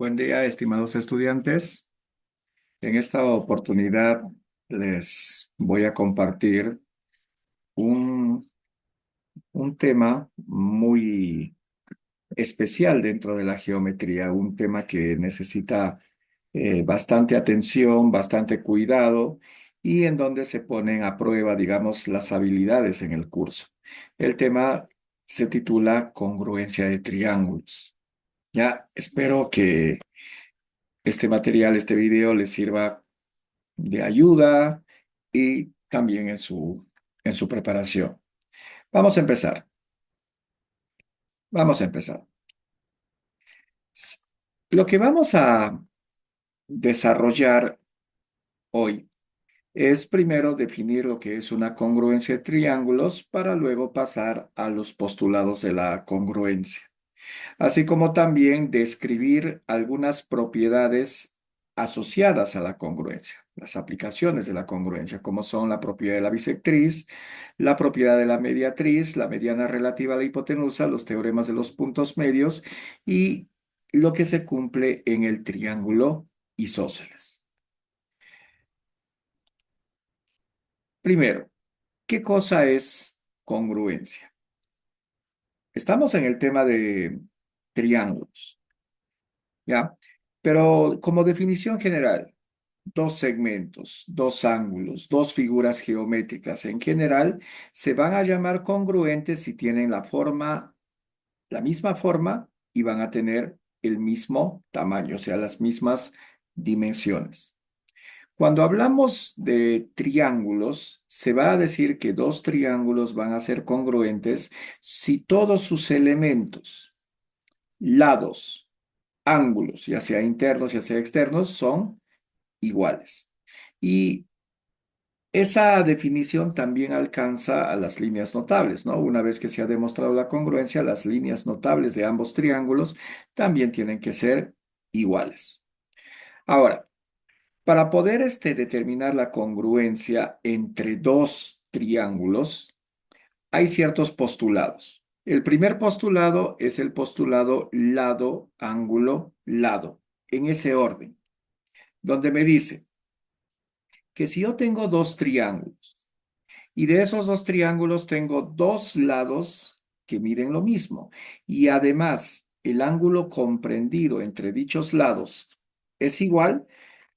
Buen día, estimados estudiantes. En esta oportunidad les voy a compartir un, un tema muy especial dentro de la geometría, un tema que necesita bastante atención, bastante cuidado y en donde se ponen a prueba, digamos, las habilidades en el curso. El tema se titula Congruencia de triángulos. Ya, espero que este material, este video les sirva de ayuda y también en su preparación. Vamos a empezar. Vamos a empezar. Lo que vamos a desarrollar hoy es primero definir lo que es una congruencia de triángulos para luego pasar a los postulados de la congruencia, así como también describir algunas propiedades asociadas a la congruencia, las aplicaciones de la congruencia, como son la propiedad de la bisectriz, la propiedad de la mediatriz, la mediana relativa a la hipotenusa, los teoremas de los puntos medios y lo que se cumple en el triángulo isósceles. Primero, ¿qué cosa es congruencia? Estamos en el tema de triángulos. ¿Ya? Pero como definición general, dos segmentos, dos ángulos, dos figuras geométricas en general se van a llamar congruentes si tienen la misma forma y van a tener el mismo tamaño, o sea, las mismas dimensiones. Cuando hablamos de triángulos, se va a decir que dos triángulos van a ser congruentes si todos sus elementos, lados, ángulos, ya sea internos, ya sea externos, son iguales. Y esa definición también alcanza a las líneas notables, ¿no? Una vez que se ha demostrado la congruencia, las líneas notables de ambos triángulos también tienen que ser iguales. Ahora, para poder determinar la congruencia entre dos triángulos, hay ciertos postulados. El primer postulado es el postulado lado, ángulo, lado, en ese orden, donde me dice que si yo tengo dos triángulos y de esos dos triángulos tengo dos lados que miden lo mismo y además el ángulo comprendido entre dichos lados es igual,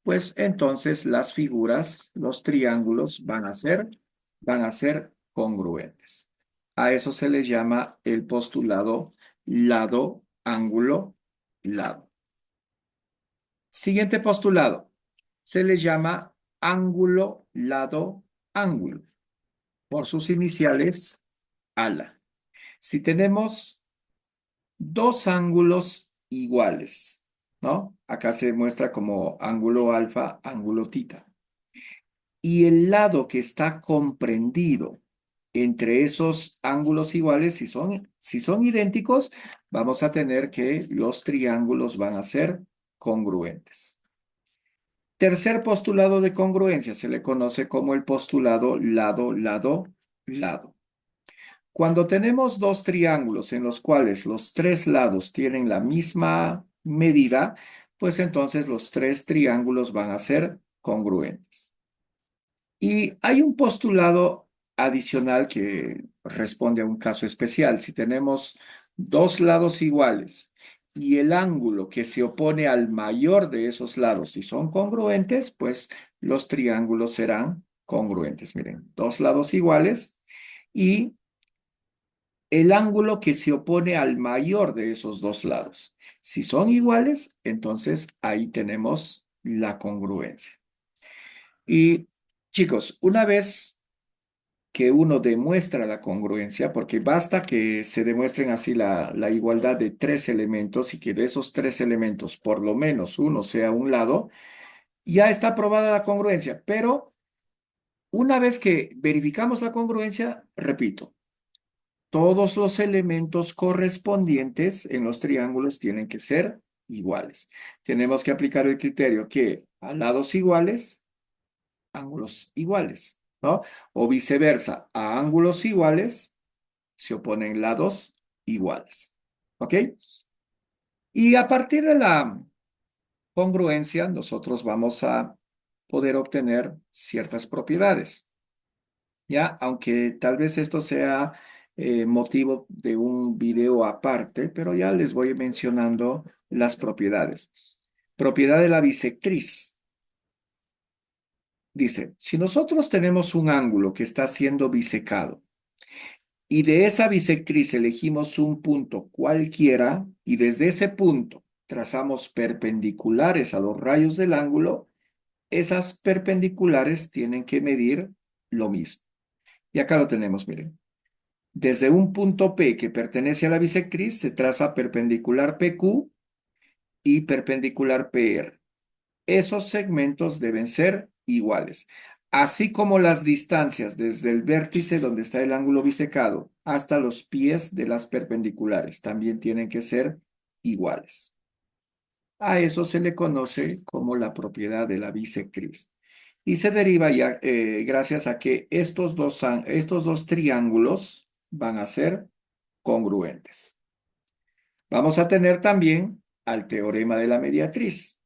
pues entonces las figuras, los triángulos van a ser congruentes. A eso se les llama el postulado lado, ángulo, lado. Siguiente postulado, se le llama ángulo, lado, ángulo, por sus iniciales, ala. Si tenemos dos ángulos iguales, ¿no? Acá se muestra como ángulo alfa, ángulo tita. Y el lado que está comprendido entre esos ángulos iguales, si son idénticos, vamos a tener que los triángulos van a ser congruentes. Tercer postulado de congruencia se le conoce como el postulado lado, lado, lado. Cuando tenemos dos triángulos en los cuales los tres lados tienen la misma medida, pues entonces los tres triángulos van a ser congruentes. Y hay un postulado adicional que responde a un caso especial. Si tenemos dos lados iguales y el ángulo que se opone al mayor de esos lados, si son congruentes, pues los triángulos serán congruentes. Miren, dos lados iguales y el ángulo que se opone al mayor de esos dos lados. Si son iguales, entonces ahí tenemos la congruencia. Y chicos, una vez que uno demuestra la congruencia, porque basta que se demuestren así la igualdad de tres elementos y que de esos tres elementos por lo menos uno sea un lado, ya está probada la congruencia. Pero una vez que verificamos la congruencia, repito, todos los elementos correspondientes en los triángulos tienen que ser iguales. Tenemos que aplicar el criterio que a lados iguales, ángulos iguales, ¿no? O viceversa, a ángulos iguales se oponen lados iguales. ¿Ok? Y a partir de la congruencia, nosotros vamos a poder obtener ciertas propiedades. ¿Ya? Aunque tal vez esto sea motivo de un video aparte, pero ya les voy mencionando las propiedades. Propiedad de la bisectriz. Dice, si nosotros tenemos un ángulo que está siendo bisecado y de esa bisectriz elegimos un punto cualquiera y desde ese punto trazamos perpendiculares a los rayos del ángulo, esas perpendiculares tienen que medir lo mismo. Y acá lo tenemos, miren. Desde un punto P que pertenece a la bisectriz se traza perpendicular PQ y perpendicular PR. Esos segmentos deben ser iguales, así como las distancias desde el vértice donde está el ángulo bisecado hasta los pies de las perpendiculares también tienen que ser iguales. A eso se le conoce como la propiedad de la bisectriz. Y se deriva ya gracias a que estos dos triángulos van a ser congruentes. Vamos a tener también al teorema de la mediatriz.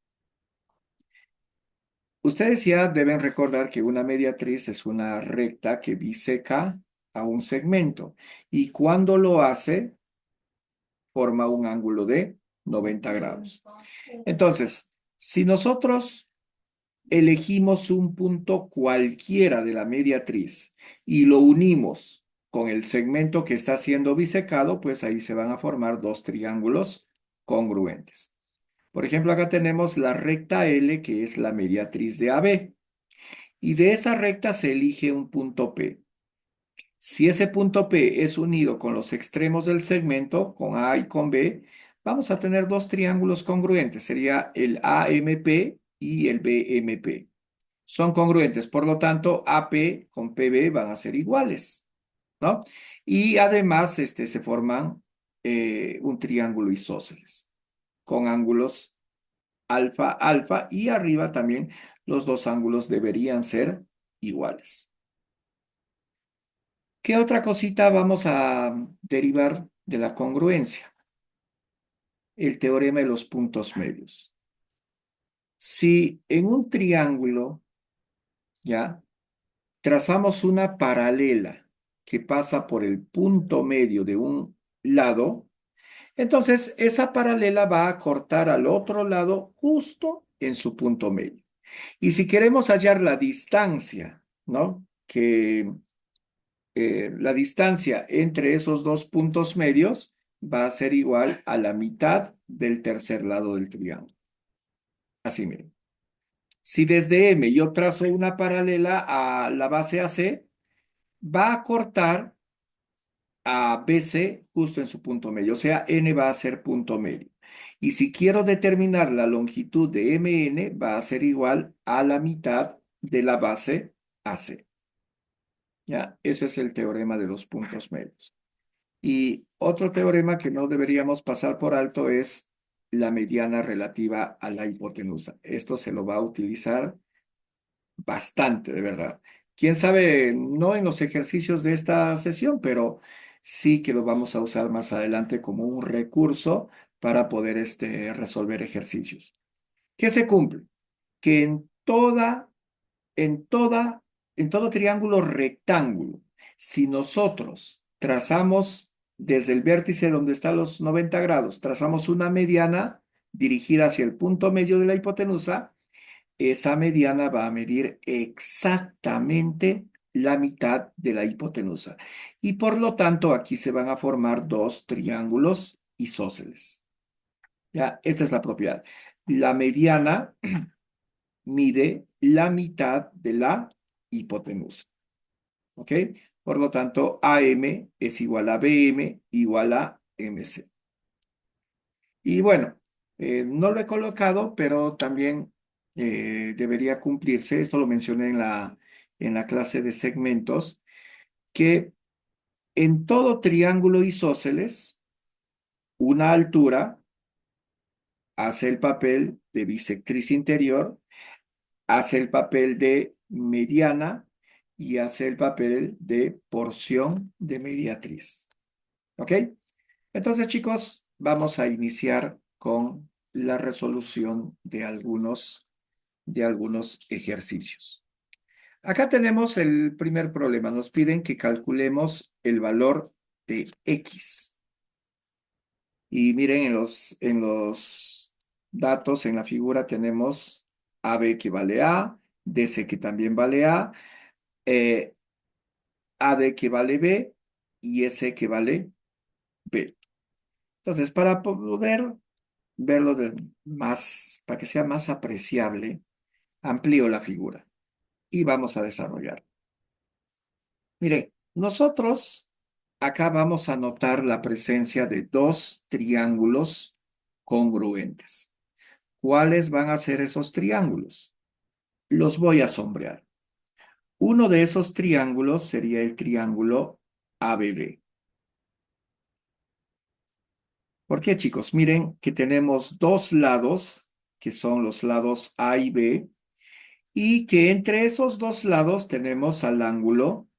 Ustedes ya deben recordar que una mediatriz es una recta que biseca a un segmento y cuando lo hace, forma un ángulo de 90 grados. Entonces, si nosotros elegimos un punto cualquiera de la mediatriz y lo unimos con el segmento que está siendo bisecado, pues ahí se van a formar dos triángulos congruentes. Por ejemplo, acá tenemos la recta L, que es la mediatriz de AB, y de esa recta se elige un punto P. Si ese punto P es unido con los extremos del segmento, con A y con B, vamos a tener dos triángulos congruentes. Sería el AMP y el BMP. Son congruentes, por lo tanto, AP con PB van a ser iguales, ¿no? Y además se forman un triángulo isósceles con ángulos alfa, alfa y arriba también los dos ángulos deberían ser iguales. ¿Qué otra cosita vamos a derivar de la congruencia? El teorema de los puntos medios. Si en un triángulo, ya, trazamos una paralela que pasa por el punto medio de un lado, entonces esa paralela va a cortar al otro lado justo en su punto medio. Y si queremos hallar la distancia, ¿no? Que la distancia entre esos dos puntos medios va a ser igual a la mitad del tercer lado del triángulo. Así miren. Si desde M yo trazo una paralela a la base AC, va a cortar a BC justo en su punto medio, o sea, N va a ser punto medio. Y si quiero determinar la longitud de MN, va a ser igual a la mitad de la base AC. ¿Ya? Ese es el teorema de los puntos medios. Y otro teorema que no deberíamos pasar por alto es la mediana relativa a la hipotenusa. Esto se lo va a utilizar bastante, de verdad. Quién sabe, no en los ejercicios de esta sesión, pero sí que lo vamos a usar más adelante como un recurso para poder resolver ejercicios. ¿Qué se cumple? Que en toda, en todo triángulo rectángulo, si nosotros trazamos desde el vértice donde están los 90 grados, trazamos una mediana dirigida hacia el punto medio de la hipotenusa, esa mediana va a medir exactamente la mitad de la hipotenusa. Y por lo tanto, aquí se van a formar dos triángulos isósceles. ¿Ya? Esta es la propiedad. La mediana mide la mitad de la hipotenusa. ¿Ok? Por lo tanto, AM es igual a BM igual a MC. Y bueno, no lo he colocado, pero también debería cumplirse, esto lo mencioné en la clase de segmentos, que en todo triángulo isósceles, una altura hace el papel de bisectriz interior, hace el papel de mediana y hace el papel de porción de mediatriz. ¿Ok? Entonces, chicos, vamos a iniciar con la resolución de algunos ejercicios. Acá tenemos el primer problema. Nos piden que calculemos el valor de X. Y miren, en los datos, en la figura tenemos AB que vale A, DC que también vale A, eh, AD que vale B y S que vale B. Entonces, para poder verlo para que sea más apreciable, amplío la figura y vamos a desarrollar. Miren, nosotros acá vamos a notar la presencia de dos triángulos congruentes. ¿Cuáles van a ser esos triángulos? Los voy a sombrear. Uno de esos triángulos sería el triángulo ABD. ¿Por qué, chicos? Miren que tenemos dos lados, que son los lados A y B, y que entre esos dos lados tenemos al ángulo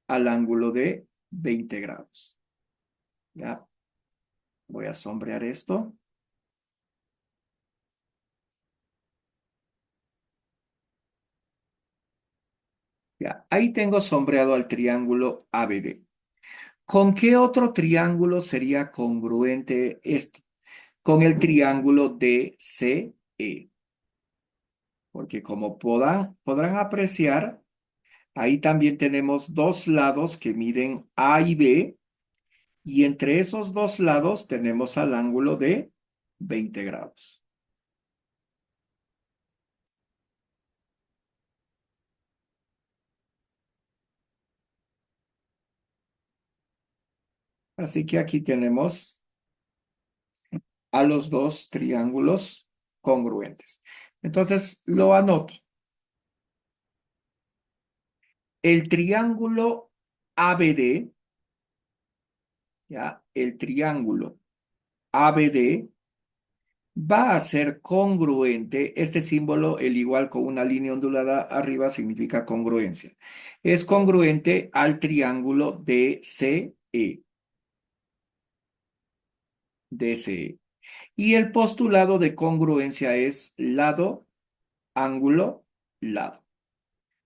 de 20 grados. ¿Ya? Voy a sombrear esto. Ya, ahí tengo sombreado al triángulo ABD. ¿Con qué otro triángulo sería congruente esto? Con el triángulo DCE. Porque como podrán apreciar, ahí también tenemos dos lados que miden A y B, y entre esos dos lados tenemos al ángulo de 20 grados. Así que aquí tenemos a los dos triángulos congruentes. Entonces lo anoto. El triángulo ABD, ¿ya? El triángulo ABD va a ser congruente. Este símbolo, el igual con una línea ondulada arriba, significa congruencia. Es congruente al triángulo DCE. DCE. Y el postulado de congruencia es lado, ángulo, lado.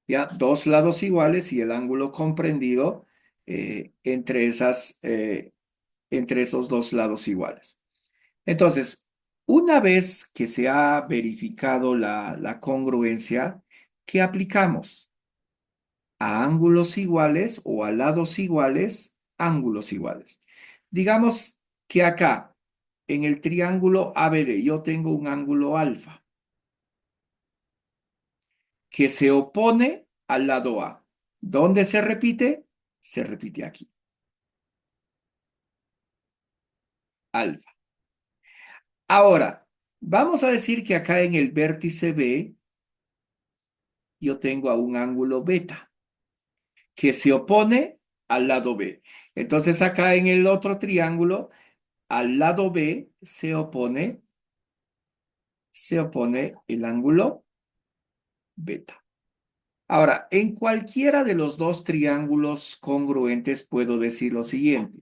¿Ya? Dos lados iguales y el ángulo comprendido entre esos dos lados iguales. Entonces, una vez que se ha verificado la congruencia, ¿qué aplicamos? A ángulos iguales o a lados iguales, ángulos iguales. Digamos que acá, en el triángulo ABD, yo tengo un ángulo alfa que se opone al lado A. ¿Dónde se repite? Se repite aquí. Alfa. Ahora, vamos a decir que acá en el vértice B yo tengo a un ángulo beta que se opone al lado B. Entonces acá en el otro triángulo, al lado B se opone el ángulo beta. Ahora, en cualquiera de los dos triángulos congruentes puedo decir lo siguiente,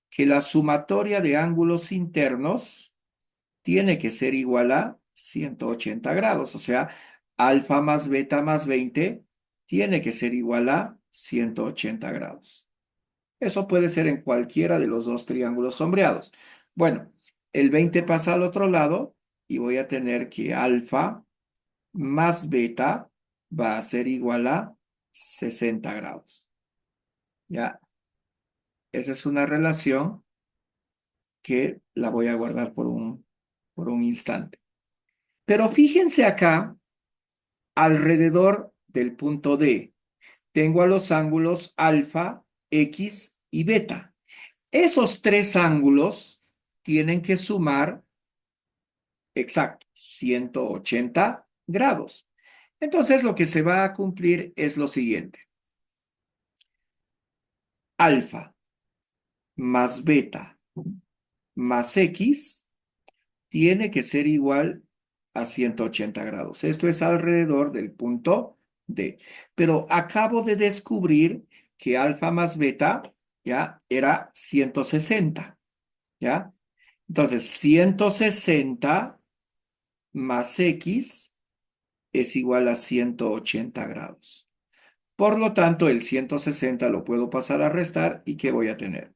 que la sumatoria de ángulos internos tiene que ser igual a 180 grados, o sea, alfa más beta más 20 tiene que ser igual a 180 grados. Eso puede ser en cualquiera de los dos triángulos sombreados. Bueno, el 20 pasa al otro lado y voy a tener que alfa más beta va a ser igual a 60 grados. ¿Ya? Esa es una relación que la voy a guardar por un instante. Pero fíjense acá, alrededor del punto D, tengo a los ángulos alfa, X y beta. Esos tres ángulos tienen que sumar, exacto, 180 grados. Entonces lo que se va a cumplir es lo siguiente. Alfa más beta más X tiene que ser igual a 180 grados. Esto es alrededor del punto D. Pero acabo de descubrir que alfa más beta ya era 160, ¿ya? Entonces, 160 más X es igual a 180 grados. Por lo tanto, el 160 lo puedo pasar a restar y ¿qué voy a tener?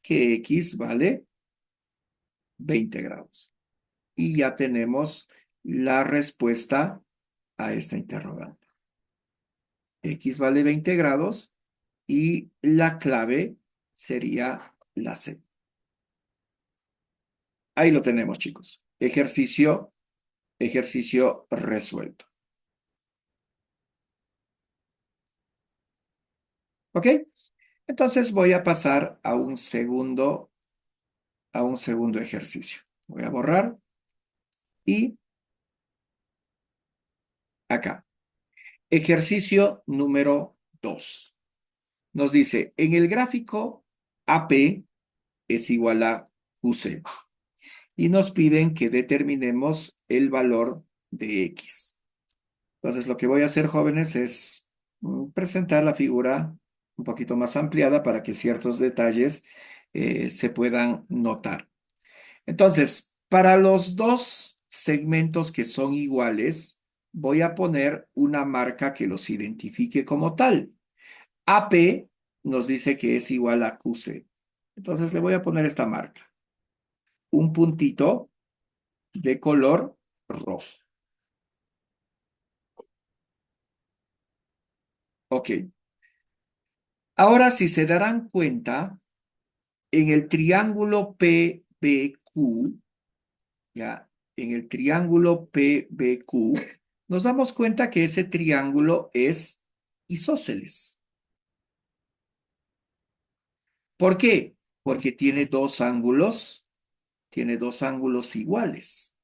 Que X vale 20 grados. Y ya tenemos la respuesta a esta interrogante. X vale 20 grados y la clave sería la C. Ahí lo tenemos, chicos. Ejercicio resuelto. ¿Ok? Entonces voy a pasar a un segundo ejercicio. Voy a borrar y acá. Ejercicio número 2. Nos dice, en el gráfico AP es igual a QC y nos piden que determinemos el valor de X. Entonces, lo que voy a hacer, jóvenes, es presentar la figura un poquito más ampliada para que ciertos detalles se puedan notar. Entonces, para los dos segmentos que son iguales, voy a poner una marca que los identifique como tal. AP nos dice que es igual a QC. Entonces, le voy a poner esta marca. Un puntito de color rojo. Ok. Ahora, si se darán cuenta, en el triángulo PBQ, ya, en el triángulo PBQ, nos damos cuenta que ese triángulo es isósceles. ¿Por qué? Porque tiene dos ángulos iguales.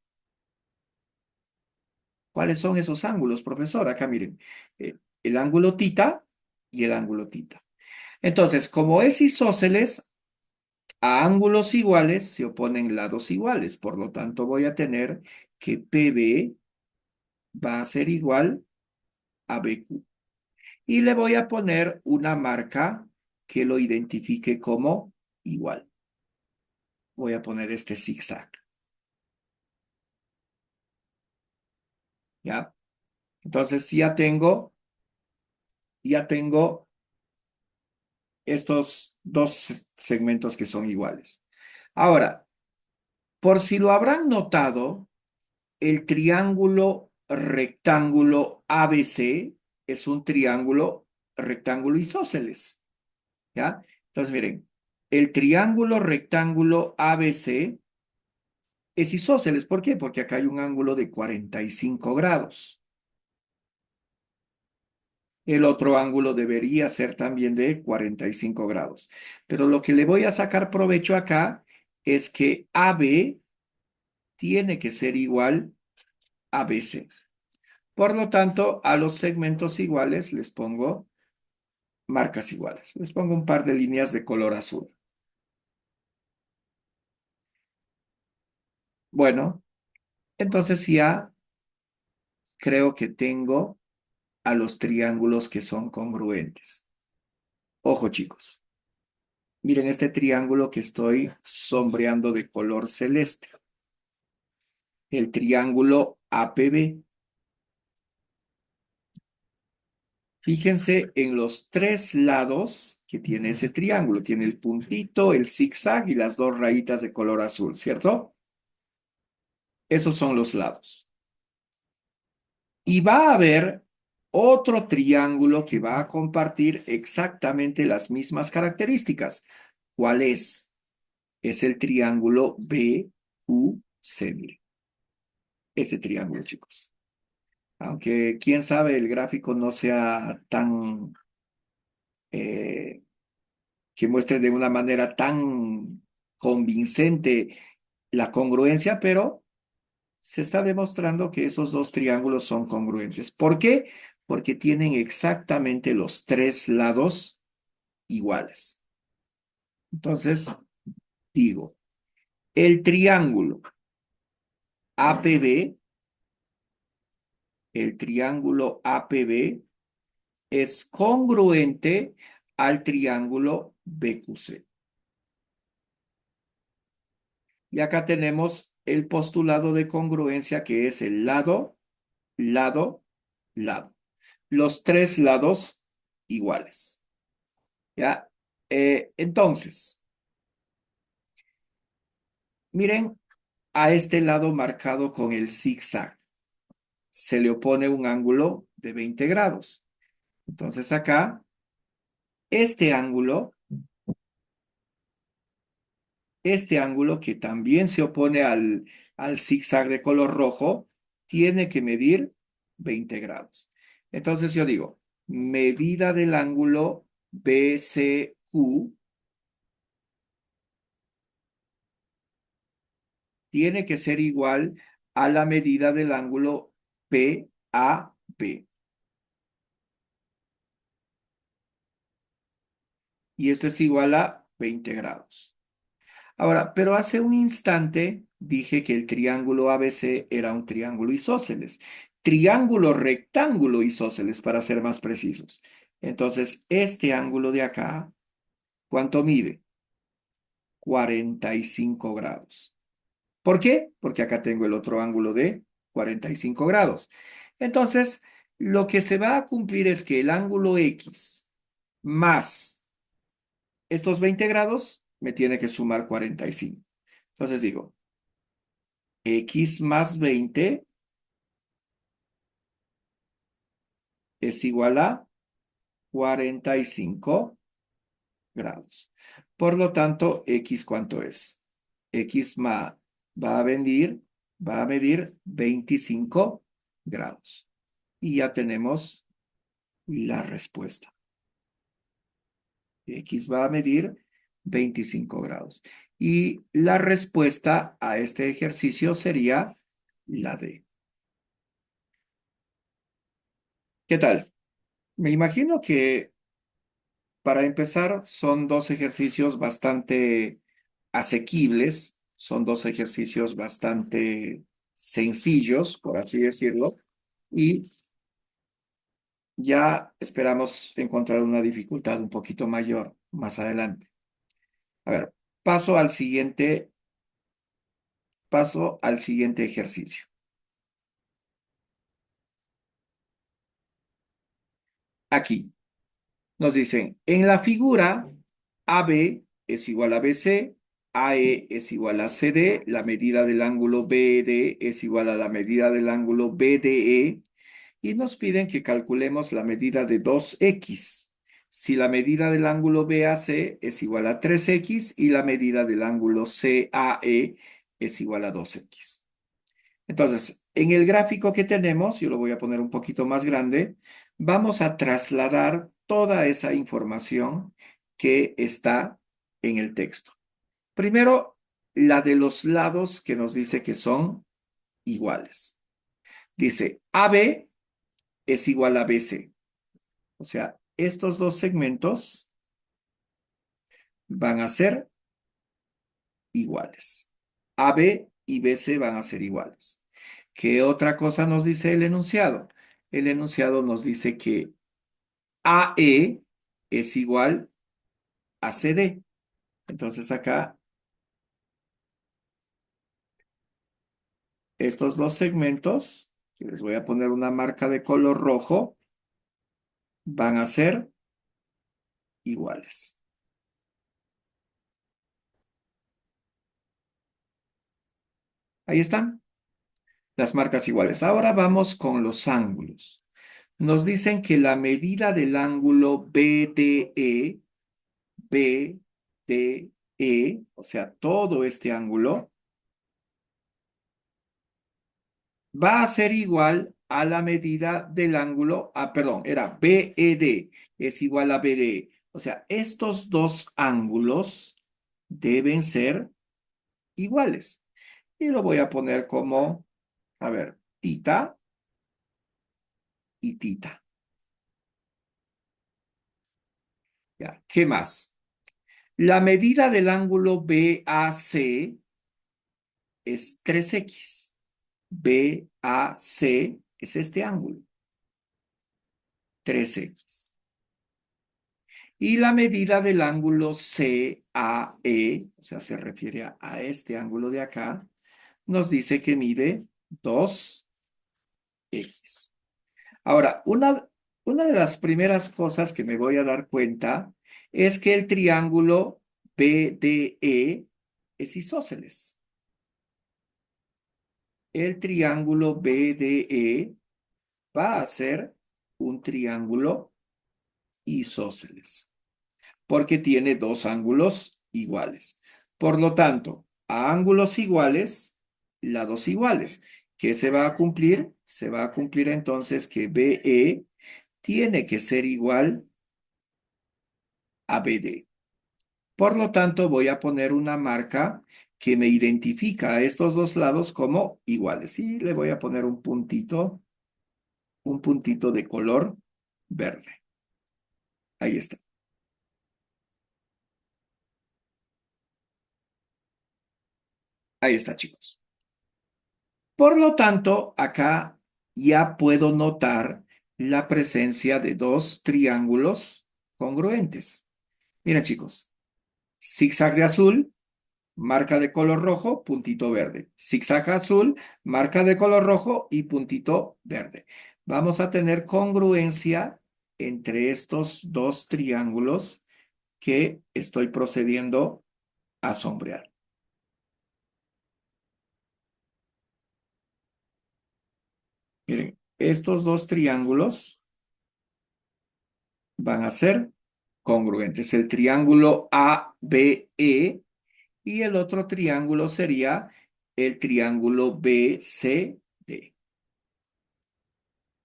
¿Cuáles son esos ángulos, profesor? Acá miren, el ángulo tita y el ángulo tita. Entonces, como es isósceles, a ángulos iguales se oponen lados iguales. Por lo tanto, voy a tener que PB va a ser igual a BQ. Y le voy a poner una marca que lo identifique como igual. Voy a poner este zigzag. ¿Ya? Entonces ya tengo estos dos segmentos que son iguales. Ahora, por si lo habrán notado, el triángulo rectángulo ABC es un triángulo rectángulo isósceles, ¿ya? Entonces, miren, el triángulo rectángulo ABC es isósceles. ¿Por qué? Porque acá hay un ángulo de 45 grados. El otro ángulo debería ser también de 45 grados. Pero lo que le voy a sacar provecho acá es que AB tiene que ser igual a BC. Por lo tanto, a los segmentos iguales les pongo marcas iguales. Les pongo un par de líneas de color azul. Bueno, entonces ya creo que tengo a los triángulos que son congruentes. Ojo, chicos. Miren este triángulo que estoy sombreando de color celeste. El triángulo APB. Fíjense en los tres lados que tiene ese triángulo. Tiene el puntito, el zigzag y las dos rayitas de color azul, ¿cierto? Esos son los lados. Y va a haber otro triángulo que va a compartir exactamente las mismas características. ¿Cuál es? Es el triángulo BQC. Miren, este triángulo, chicos. Aunque quién sabe el gráfico no sea tan eh, que muestre de una manera tan convincente la congruencia, pero se está demostrando que esos dos triángulos son congruentes. ¿Por qué? Porque tienen exactamente los tres lados iguales. Entonces, digo, el triángulo APB, el triángulo APB es congruente al triángulo BQC. Y acá tenemos el postulado de congruencia que es el lado, lado, lado. Los tres lados iguales. ¿Ya? Entonces, miren a este lado marcado con el zigzag. Se le opone un ángulo de 20 grados. Entonces acá, este ángulo que también se opone al zigzag de color rojo, tiene que medir 20 grados. Entonces yo digo, medida del ángulo BCQ tiene que ser igual a la medida del ángulo PAB. Y esto es igual a 20 grados. Ahora, pero hace un instante dije que el triángulo ABC era un triángulo isósceles. Triángulo rectángulo isósceles, para ser más precisos. Entonces, este ángulo de acá, ¿cuánto mide? 45 grados. ¿Por qué? Porque acá tengo el otro ángulo de 45 grados. Entonces, lo que se va a cumplir es que el ángulo X más estos 20 grados me tiene que sumar 45. Entonces digo, X más 20 es igual a 45 grados. Por lo tanto, X, ¿cuánto es? X va a medir, va a medir 25 grados. Y ya tenemos la respuesta. X va a medir 25 grados. Y la respuesta a este ejercicio sería la D. ¿Qué tal? Me imagino que para empezar son dos ejercicios bastante asequibles, son dos ejercicios bastante sencillos, por así decirlo, y ya esperamos encontrar una dificultad un poquito mayor más adelante. A ver, paso al siguiente, paso al siguiente ejercicio. Aquí nos dicen, en la figura AB es igual a BC, AE es igual a CD, la medida del ángulo BD es igual a la medida del ángulo BDE y nos piden que calculemos la medida de 2x. Si la medida del ángulo BAC es igual a 3x y la medida del ángulo CAE es igual a 2x. Entonces, en el gráfico que tenemos, yo lo voy a poner un poquito más grande, vamos a trasladar toda esa información que está en el texto. Primero, la de los lados que nos dice que son iguales. Dice AB es igual a BC. O sea, estos dos segmentos van a ser iguales. AB y BC van a ser iguales. ¿Qué otra cosa nos dice el enunciado? El enunciado nos dice que AE es igual a CD. Entonces acá, estos dos segmentos, que les voy a poner una marca de color rojo, van a ser iguales. Ahí están las marcas iguales. Ahora vamos con los ángulos. Nos dicen que la medida del ángulo BDE, o sea, todo este ángulo, va a ser igual a la medida del ángulo, perdón, era BED, es igual a BDE. O sea, estos dos ángulos deben ser iguales. Y lo voy a poner como, a ver, tita y tita. Ya, ¿qué más? La medida del ángulo BAC es 3x. BAC es este ángulo, 3x. Y la medida del ángulo CAE, o sea, se refiere a este ángulo de acá, nos dice que mide 2x. Ahora, una de las primeras cosas que me voy a dar cuenta es que el triángulo BDE es isósceles. El triángulo BDE va a ser un triángulo isósceles, porque tiene dos ángulos iguales. Por lo tanto, a ángulos iguales, lados iguales. ¿Qué se va a cumplir? Se va a cumplir entonces que BE tiene que ser igual a BD. Por lo tanto, voy a poner una marca que me identifica a estos dos lados como iguales. Y le voy a poner un puntito de color verde. Ahí está. Ahí está, chicos. Por lo tanto, acá ya puedo notar la presencia de dos triángulos congruentes. Miren, chicos, zigzag de azul, marca de color rojo, puntito verde. Zigzag azul, marca de color rojo y puntito verde. Vamos a tener congruencia entre estos dos triángulos que estoy procediendo a sombrear. Miren, estos dos triángulos van a ser congruentes. El triángulo ABE y el otro triángulo sería el triángulo BCD.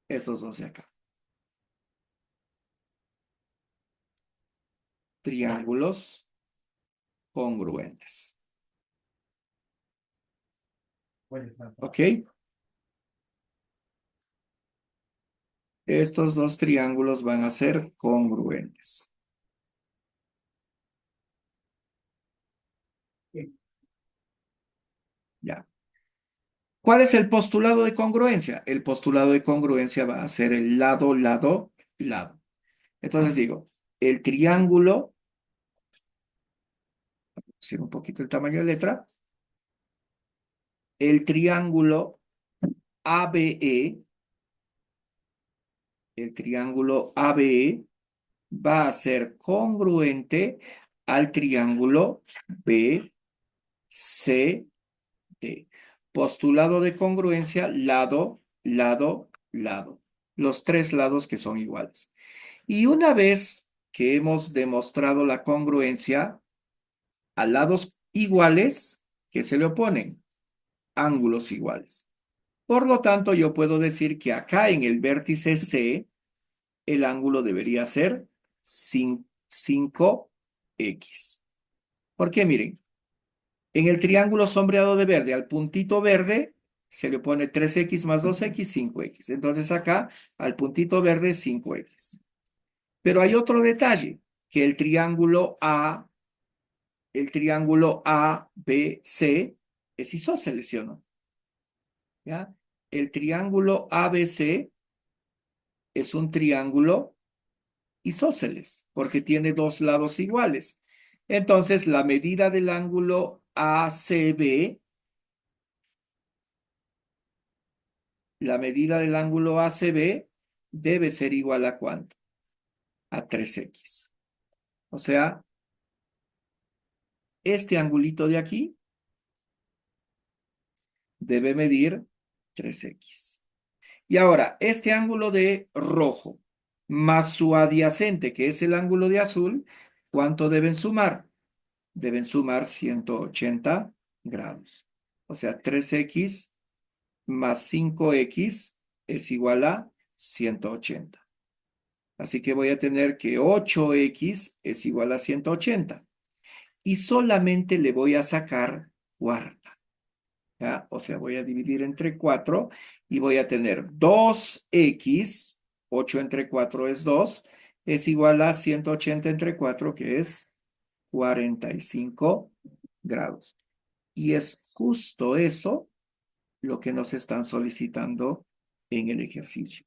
Estos dos de acá. Triángulos congruentes. ¿Ok? Estos dos triángulos van a ser congruentes. Ya. ¿Cuál es el postulado de congruencia? El postulado de congruencia va a ser el lado, lado, lado. Entonces digo, el triángulo, hacer un poquito el tamaño de letra, el triángulo ABE, el triángulo ABE va a ser congruente al triángulo BCD. Postulado de congruencia, lado, lado, lado. Los tres lados que son iguales. Y una vez que hemos demostrado la congruencia a lados iguales, ¿qué se le oponen? Ángulos iguales. Por lo tanto, yo puedo decir que acá en el vértice C, el ángulo debería ser 5x. ¿Por qué? Miren, en el triángulo sombreado de verde, al puntito verde se le pone 3x más 2x, 5x. Entonces acá al puntito verde 5x. Pero hay otro detalle, que el triángulo ABC es isósceles, ¿sí o no? ¿Ya? El triángulo ABC es un triángulo isósceles, porque tiene dos lados iguales. Entonces, la medida del ángulo ACB, la medida del ángulo ACB debe ser igual a ¿cuánto? A 3x. O sea, este angulito de aquí debe medir 3x. Y ahora, este ángulo de rojo más su adyacente, que es el ángulo de azul, ¿cuánto deben sumar? Deben sumar 180 grados. O sea, 3x más 5x es igual a 180. Así que voy a tener que 8x es igual a 180. Y solamente le voy a sacar cuarta. ¿Ya? O sea, voy a dividir entre 4 y voy a tener 2x, 8 entre 4 es 2, es igual a 180 entre 4, que es 45 grados. Y es justo eso lo que nos están solicitando en el ejercicio.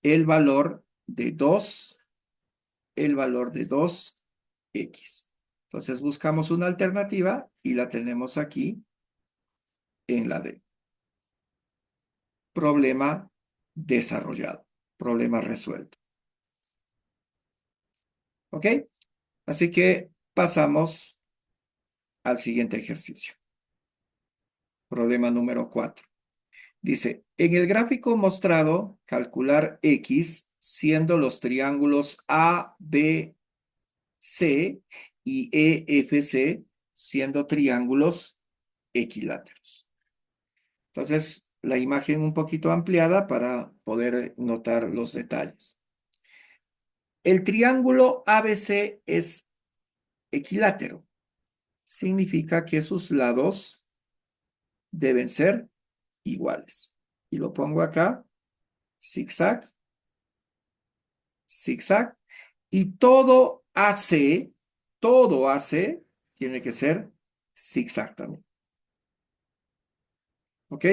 El valor de 2 el valor de 2x. Entonces buscamos una alternativa y la tenemos aquí en la D. Problema desarrollado, problema resuelto. ¿Ok? Así que pasamos al siguiente ejercicio. Problema número 4. Dice, en el gráfico mostrado, calcular x siendo los triángulos A, B, C y E, F, C siendo triángulos equiláteros. Entonces, la imagen un poquito ampliada para poder notar los detalles. El triángulo ABC es equilátero. Significa que sus lados deben ser iguales. Y lo pongo acá, zigzag, zigzag. Y todo AC tiene que ser zigzag también. ¿Ok?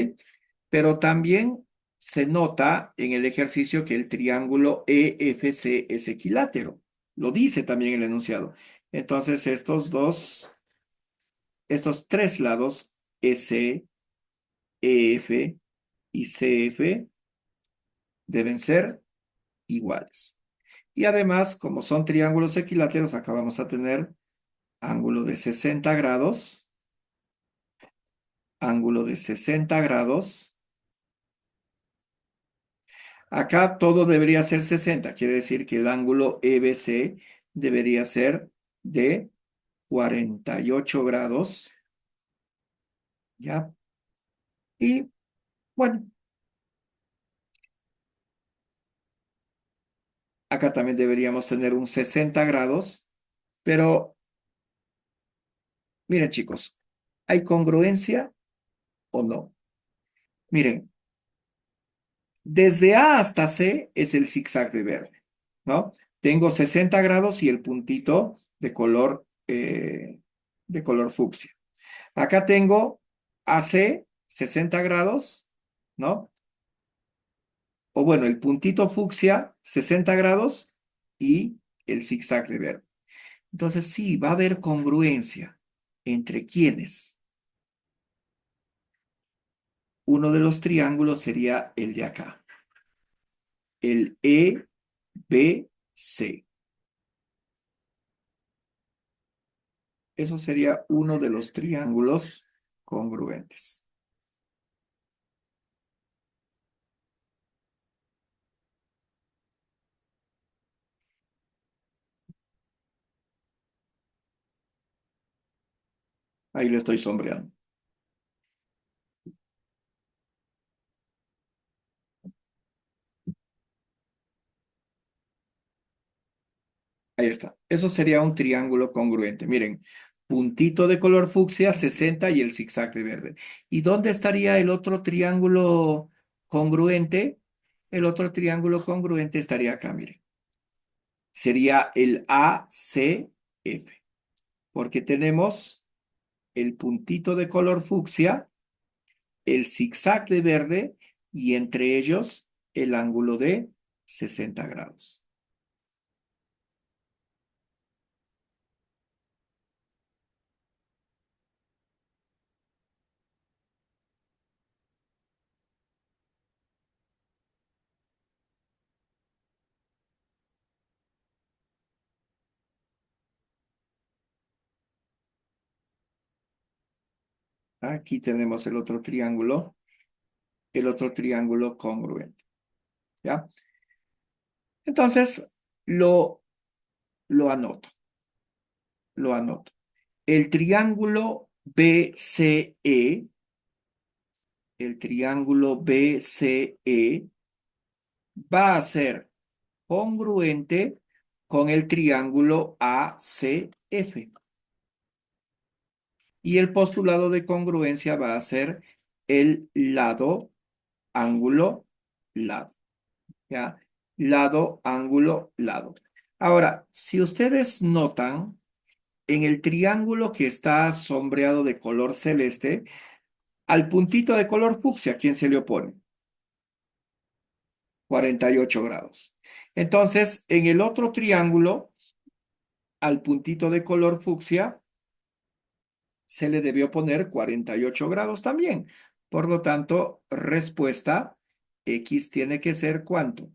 Pero también se nota en el ejercicio que el triángulo EFC es equilátero. Lo dice también el enunciado. Entonces, estos tres lados, EC, EF y CF, deben ser iguales. Y además, como son triángulos equiláteros, acá vamos a tener ángulo de 60 grados, ángulo de 60 grados. Acá todo debería ser 60, quiere decir que el ángulo EBC debería ser de 48 grados, ¿ya? Y bueno, acá también deberíamos tener un 60 grados, pero miren chicos, ¿hay congruencia o no? Miren, desde A hasta C es el zigzag de verde, ¿no? Tengo 60 grados y el puntito de color fucsia. Acá tengo AC 60 grados, ¿no? O bueno, el puntito fucsia 60 grados y el zigzag de verde. Entonces sí, va a haber congruencia entre quienes. Uno de los triángulos sería el de acá, el EBC. Eso sería uno de los triángulos congruentes. Ahí le estoy sombreando. Ahí está. Eso sería un triángulo congruente. Miren, puntito de color fucsia, 60 y el zigzag de verde. ¿Y dónde estaría el otro triángulo congruente? El otro triángulo congruente estaría acá, miren. Sería el ACF, porque tenemos el puntito de color fucsia, el zigzag de verde y entre ellos el ángulo de 60 grados. Aquí tenemos el otro triángulo congruente, ¿ya? Entonces, lo, lo anoto, lo anoto. El triángulo BCE, el triángulo BCE va a ser congruente con el triángulo ACF. Y el postulado de congruencia va a ser el lado, ángulo, lado. ¿Ya? Lado, ángulo, lado. Ahora, si ustedes notan, en el triángulo que está sombreado de color celeste, al puntito de color fucsia, ¿quién se le opone? 48 grados. Entonces, en el otro triángulo, al puntito de color fucsia, se le debió poner 48 grados también. Por lo tanto, respuesta, X tiene que ser ¿cuánto?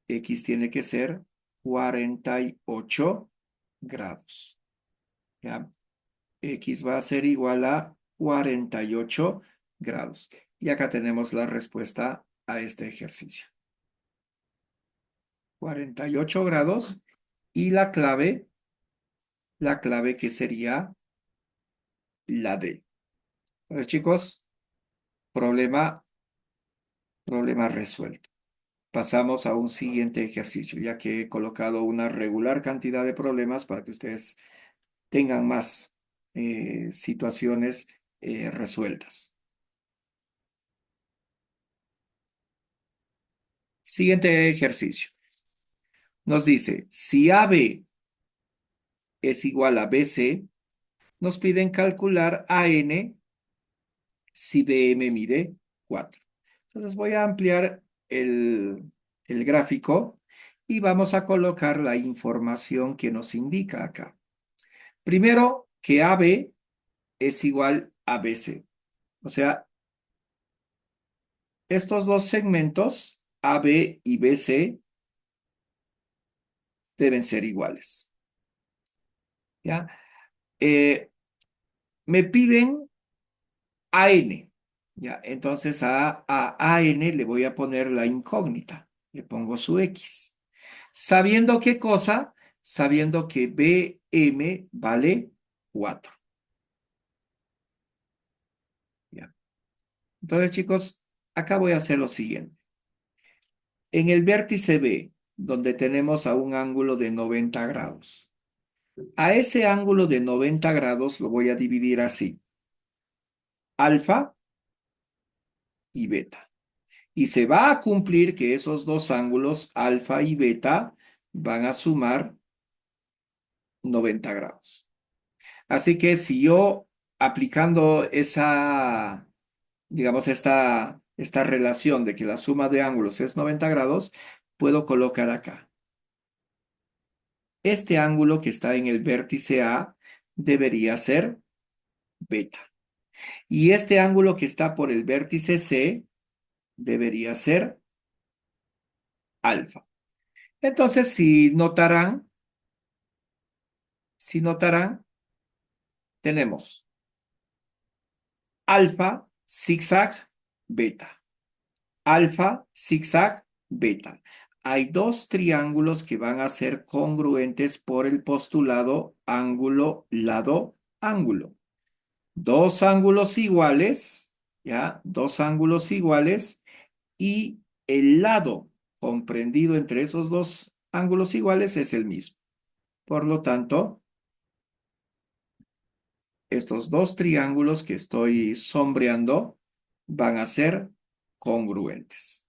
X tiene que ser 48 grados. ¿Ya? X va a ser igual a 48 grados. Y acá tenemos la respuesta a este ejercicio. 48 grados y la clave que sería la D. Entonces, chicos, problema resuelto. Pasamos a un siguiente ejercicio, ya que he colocado una regular cantidad de problemas para que ustedes tengan más situaciones resueltas. Siguiente ejercicio. Nos dice, si AB es igual a BC, nos piden calcular AN si BM mide 4. Entonces voy a ampliar el gráfico y vamos a colocar la información que nos indica acá. Primero, que AB es igual a BC. O sea, estos dos segmentos, AB y BC, deben ser iguales. ¿Ya? Me piden AN. ¿Ya? Entonces a AN le voy a poner la incógnita. Le pongo su X. ¿Sabiendo qué cosa? Sabiendo que BM vale 4. ¿Ya? Entonces, chicos, acá voy a hacer lo siguiente. En el vértice B, donde tenemos a un ángulo de 90 grados, a ese ángulo de 90 grados lo voy a dividir así, alfa y beta. Y se va a cumplir que esos dos ángulos, alfa y beta, van a sumar 90 grados. Así que si yo aplicando esa, digamos, esta relación de que la suma de ángulos es 90 grados, puedo colocar acá. Este ángulo que está en el vértice A debería ser beta. Y este ángulo que está por el vértice C debería ser alfa. Entonces, si notarán, tenemos alfa, zigzag, beta. Alfa, zigzag, beta. Hay dos triángulos que van a ser congruentes por el postulado ángulo, lado, ángulo. Dos ángulos iguales, ¿ya? Dos ángulos iguales y el lado comprendido entre esos dos ángulos iguales es el mismo. Por lo tanto, estos dos triángulos que estoy sombreando van a ser congruentes.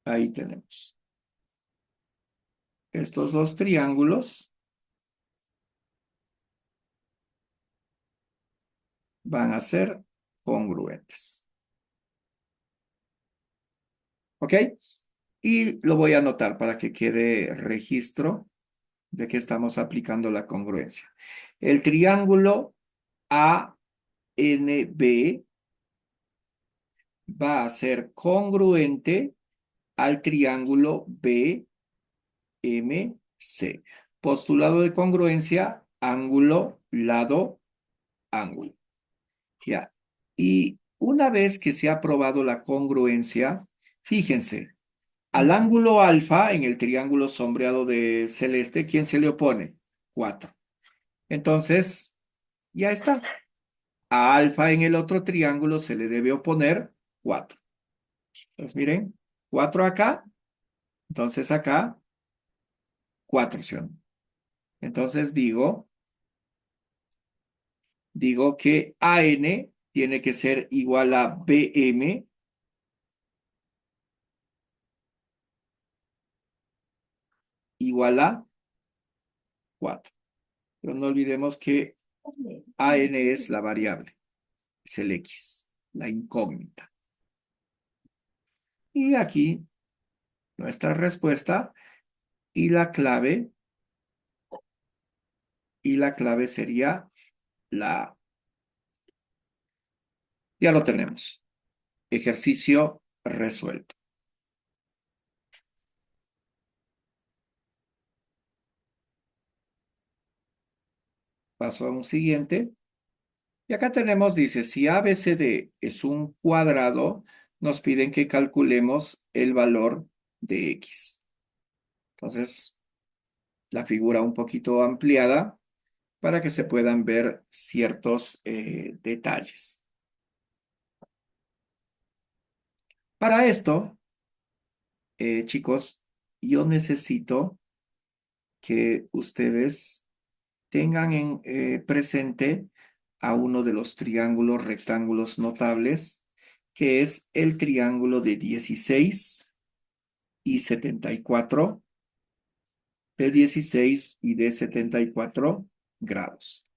Ahí tenemos. Estos dos triángulos van a ser congruentes. ¿Ok? Y lo voy a anotar para que quede registro de que estamos aplicando la congruencia. El triángulo ANB va a ser congruente al triángulo BMC. Postulado de congruencia, ángulo, lado, ángulo. Ya. Y una vez que se ha probado la congruencia, fíjense, al ángulo alfa en el triángulo sombreado de celeste, ¿quién se le opone? 4. Entonces, ya está. A alfa en el otro triángulo se le debe oponer 4. Entonces, miren, 4 acá, entonces acá, 4, ¿sí o no? Entonces digo que AN tiene que ser igual a BM igual a 4. Pero no olvidemos que AN es la variable, es el X, la incógnita. Y aquí nuestra respuesta y la clave sería la A. Ya lo tenemos. Ejercicio resuelto. Paso a un siguiente. Y acá tenemos, dice, si ABCD es un cuadrado, nos piden que calculemos el valor de X. Entonces, la figura un poquito ampliada para que se puedan ver ciertos detalles. Para esto, chicos, yo necesito que ustedes tengan en presente a uno de los triángulos rectángulos notables, que es el triángulo de 16 y 74, de 16 y de 74 grados.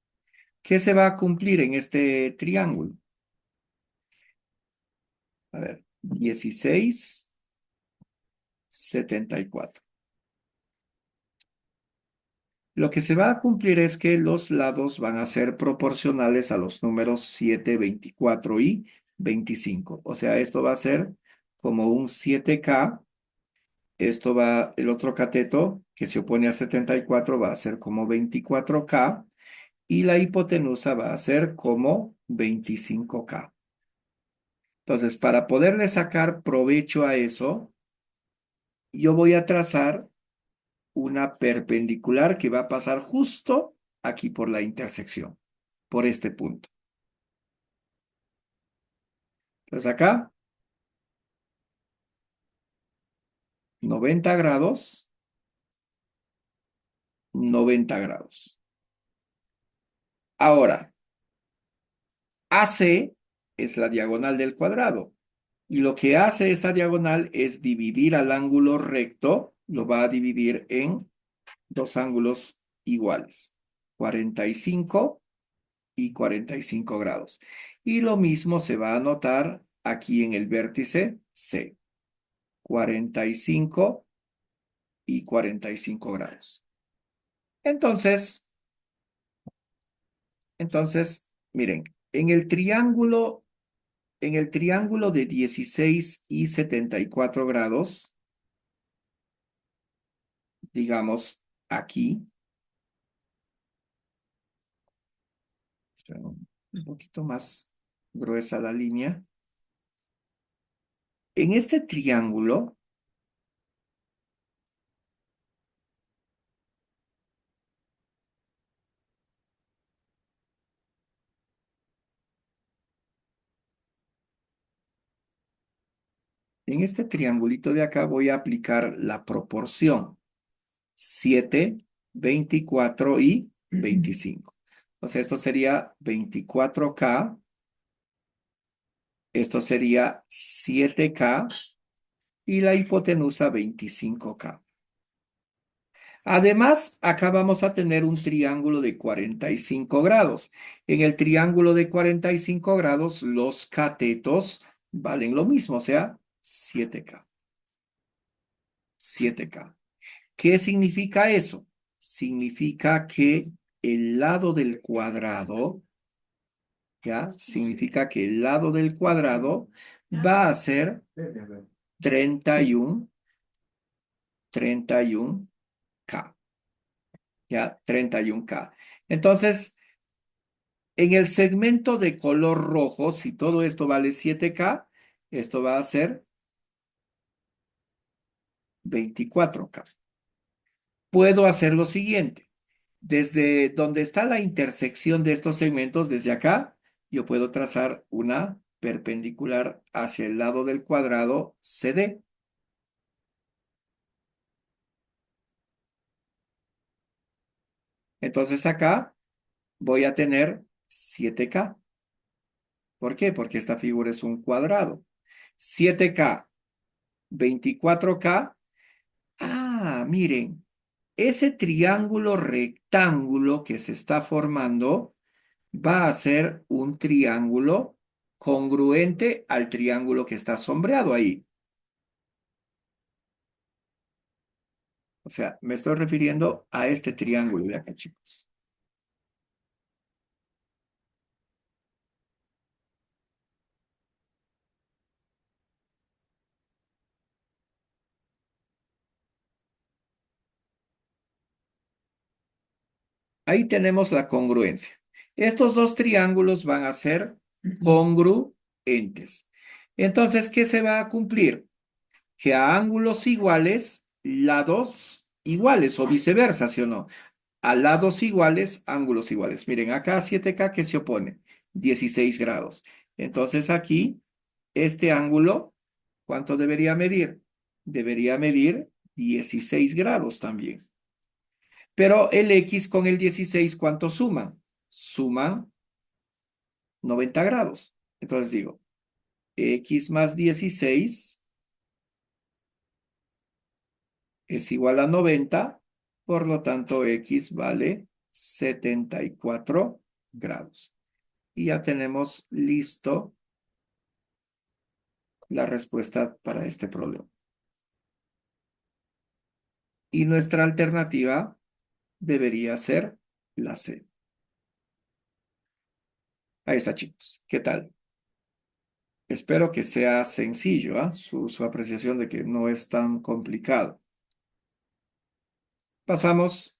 ¿Qué se va a cumplir en este triángulo? A ver, 16, 74. Lo que se va a cumplir es que los lados van a ser proporcionales a los números 7, 24 y 25. O sea, esto va a ser como un 7K. Esto va, el otro cateto que se opone a 74 va a ser como 24K y la hipotenusa va a ser como 25K. Entonces, para poderle sacar provecho a eso, yo voy a trazar una perpendicular que va a pasar justo aquí por la intersección, por este punto. Entonces acá, 90 grados, 90 grados. Ahora, AC es la diagonal del cuadrado. Y lo que hace esa diagonal es dividir al ángulo recto, lo va a dividir en dos ángulos iguales, 45 y 45 grados. Y lo mismo se va a notar aquí en el vértice C, 45 y 45 grados. Entonces, miren, en el triángulo de 16 y 74 grados, digamos aquí, espera, un poquito más gruesa la línea. En este triángulo, en este triangulito de acá voy a aplicar la proporción 7, 24 y 25. O sea, esto sería 24K, esto sería 7K y la hipotenusa 25K. Además, acá vamos a tener un triángulo de 45 grados. En el triángulo de 45 grados, los catetos valen lo mismo, o sea, 7K. 7K. ¿Qué significa eso? Significa que el lado del cuadrado, ¿ya? Significa que el lado del cuadrado va a ser 31, 31K. ¿Ya? 31K. Entonces, en el segmento de color rojo, si todo esto vale 7K, esto va a ser 24K. Puedo hacer lo siguiente. Desde donde está la intersección de estos segmentos, desde acá, yo puedo trazar una perpendicular hacia el lado del cuadrado CD. Entonces acá voy a tener 7K. ¿Por qué? Porque esta figura es un cuadrado. 7K, 24K. Ah, miren. ese triángulo rectángulo que se está formando va a ser un triángulo congruente al triángulo que está sombreado ahí. O sea, me estoy refiriendo a este triángulo de acá, chicos. Ahí tenemos la congruencia. Estos dos triángulos van a ser congruentes. Entonces, ¿qué se va a cumplir? Que a ángulos iguales, lados iguales o viceversa, ¿sí o no? A lados iguales, ángulos iguales. Miren, acá 7K que se opone, 16 grados. Entonces aquí, este ángulo, ¿cuánto debería medir? Debería medir 16 grados también. Pero el X con el 16, ¿cuánto suman? Suman 90 grados. Entonces digo, X más 16 es igual a 90, por lo tanto X vale 74 grados. Y ya tenemos listo la respuesta para este problema. Y nuestra alternativa debería ser la C. Ahí está, chicos. ¿Qué tal? Espero que sea sencillo, ¿ah? Su apreciación de que no es tan complicado. Pasamos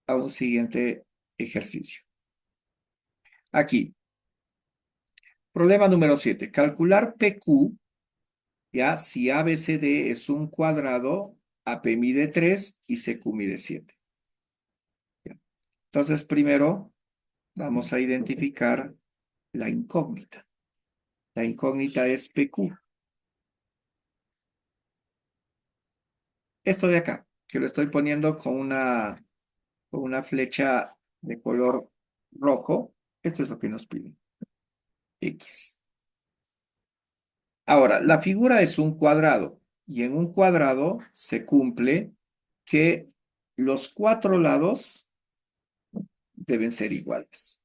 a un siguiente ejercicio. Aquí, problema número 7. Calcular PQ, ya si ABCD es un cuadrado, AP mide 3 y CQ mide 7. ¿Ya? Entonces, primero vamos a identificar la incógnita. La incógnita es PQ. Esto de acá, que lo estoy poniendo con una flecha de color rojo, esto es lo que nos piden. X. Ahora, la figura es un cuadrado y en un cuadrado se cumple que los cuatro lados deben ser iguales.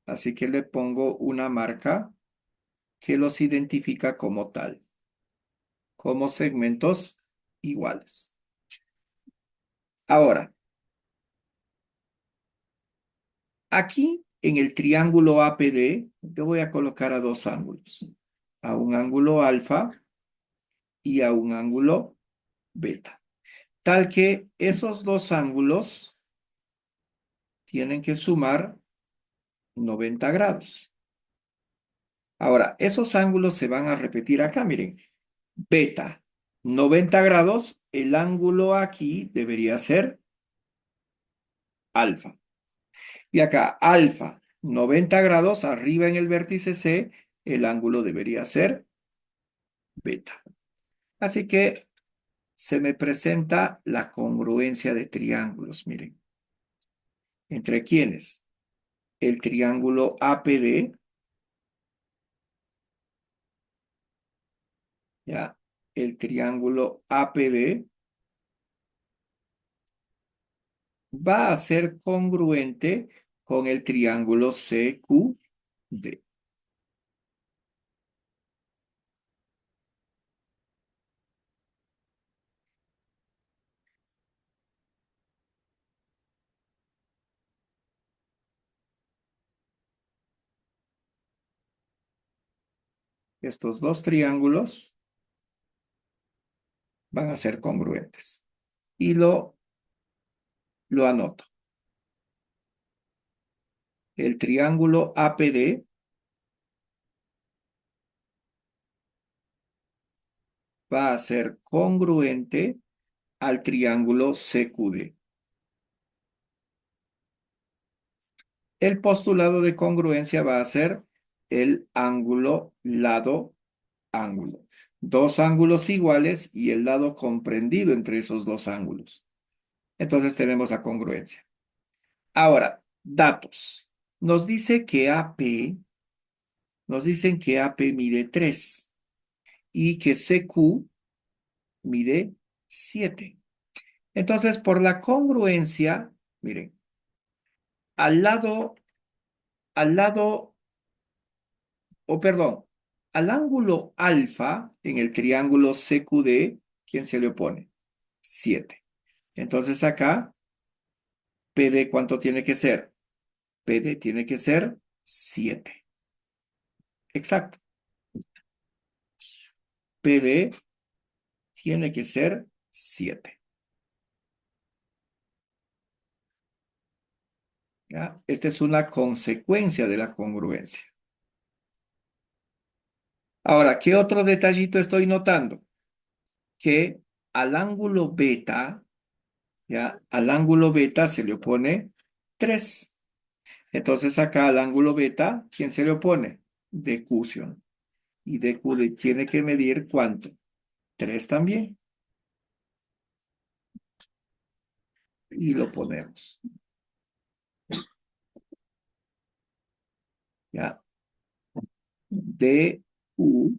Así que le pongo una marca que los identifica como tal, como segmentos iguales. Ahora, aquí en el triángulo APD, yo voy a colocar a dos ángulos, a un ángulo alfa y a un ángulo beta, tal que esos dos ángulos tienen que sumar 90 grados. Ahora, esos ángulos se van a repetir acá, miren, beta, 90 grados, el ángulo aquí debería ser alfa. Y acá, alfa, 90 grados, arriba en el vértice C, el ángulo debería ser beta. Así que se me presenta la congruencia de triángulos, miren. ¿Entre quiénes? El triángulo APD, ¿ya? El triángulo APD va a ser congruente con el triángulo CQD. Estos dos triángulos van a ser congruentes. Y lo anoto. El triángulo APD va a ser congruente al triángulo CQD. El postulado de congruencia va a ser el ángulo lado ángulo. Dos ángulos iguales y el lado comprendido entre esos dos ángulos. Entonces tenemos la congruencia. Ahora, datos. Nos dice que AP, nos dicen que AP mide 3 y que CQ mide 7. Entonces, por la congruencia, miren, al lado, al lado, o perdón, al ángulo alfa en el triángulo CQD, ¿quién se le opone? 7. Entonces acá, PD, ¿cuánto tiene que ser? PD tiene que ser 7. Exacto. PD tiene que ser 7. ¿Ya? Esta es una consecuencia de la congruencia. Ahora, ¿qué otro detallito estoy notando? Que al ángulo beta, ¿ya? Al ángulo beta se le opone 3. Entonces acá al ángulo beta, ¿quién se le opone? Decusión. Y DQ tiene que medir ¿cuánto? 3 también. Y lo ponemos. ¿Ya? DU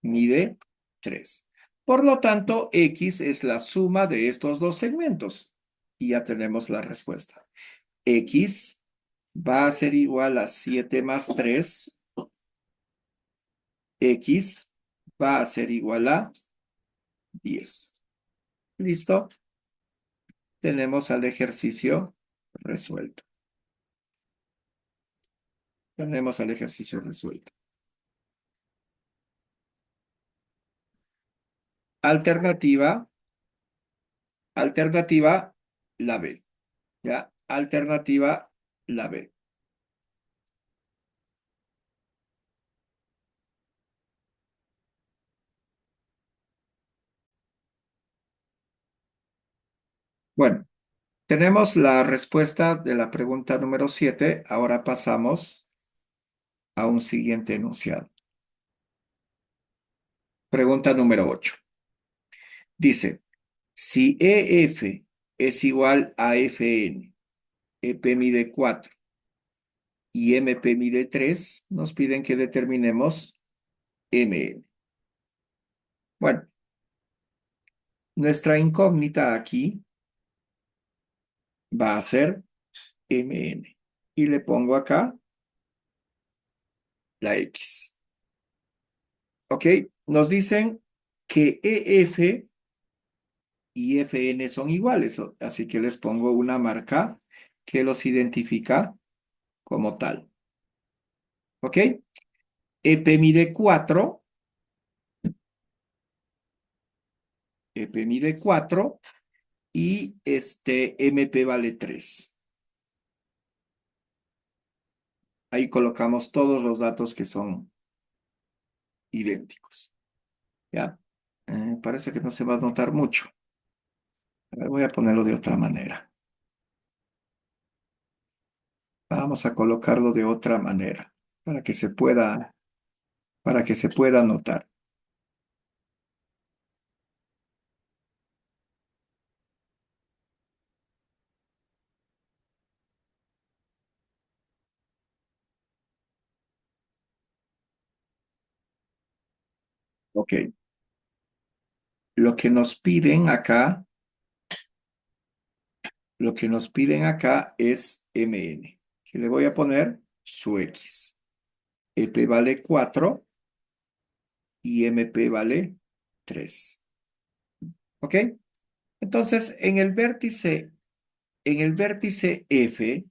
mide 3. Por lo tanto, X es la suma de estos dos segmentos. Y ya tenemos la respuesta. X va a ser igual a 7 más 3. X va a ser igual a 10. ¿Listo? Tenemos al ejercicio resuelto. Tenemos al ejercicio resuelto. Alternativa, alternativa, la B. ¿Ya? Alternativa, la B. Bueno, tenemos la respuesta de la pregunta número 7. Ahora pasamos a un siguiente enunciado. Pregunta número 8. Dice, si EF es igual a FN, EP mide 4 y MP mide 3, nos piden que determinemos MN. Bueno, nuestra incógnita aquí va a ser MN. Y le pongo acá la X. ¿Ok? Nos dicen que EF y FN son iguales, así que les pongo una marca que los identifica como tal. ¿Ok? EP mide 4, EP mide 4 y MP vale 3. Ahí colocamos todos los datos que son idénticos. ¿Ya? Parece que no se va a notar mucho. A ver, voy a ponerlo de otra manera. Vamos a colocarlo de otra manera para que se pueda notar. Ok. Lo que nos piden acá, lo que nos piden acá es MN, que le voy a poner su X. EP vale 4 y MP vale 3. ¿Ok? Entonces, en el vértice F,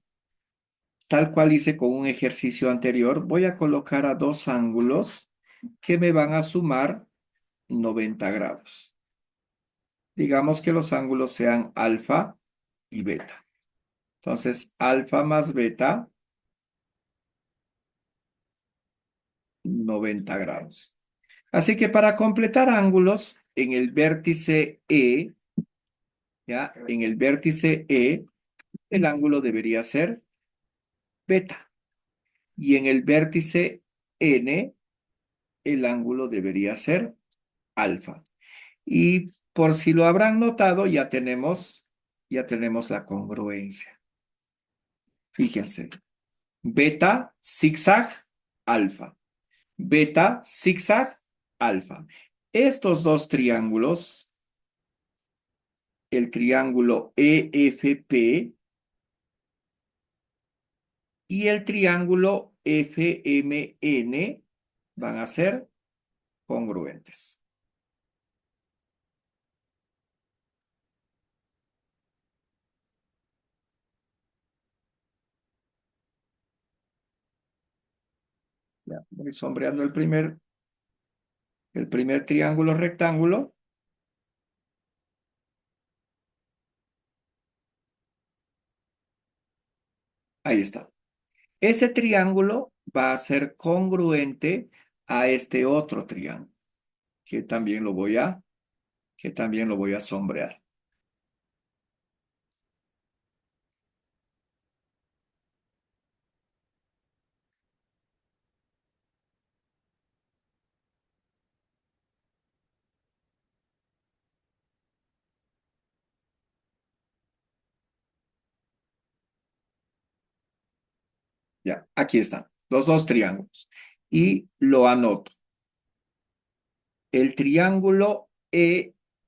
tal cual hice con un ejercicio anterior, voy a colocar a dos ángulos que me van a sumar 90 grados. Digamos que los ángulos sean alfa y beta. Entonces, alfa más beta, 90 grados. Así que para completar ángulos, en el vértice E, ¿ya? En el vértice E, el ángulo debería ser beta. Y en el vértice N, el ángulo debería ser alfa. Y por si lo habrán notado, ya tenemos la congruencia. Fíjense, beta, zigzag, alfa. Beta, zigzag, alfa. Estos dos triángulos el triángulo EFP y el triángulo FMN van a ser congruentes. Ya, voy sombreando el primer triángulo rectángulo. Ahí está. Ese triángulo va a ser congruente a este otro triángulo, que también lo voy a, que también lo voy a sombrear. Ya, aquí están los dos triángulos. Y lo anoto. El triángulo EPF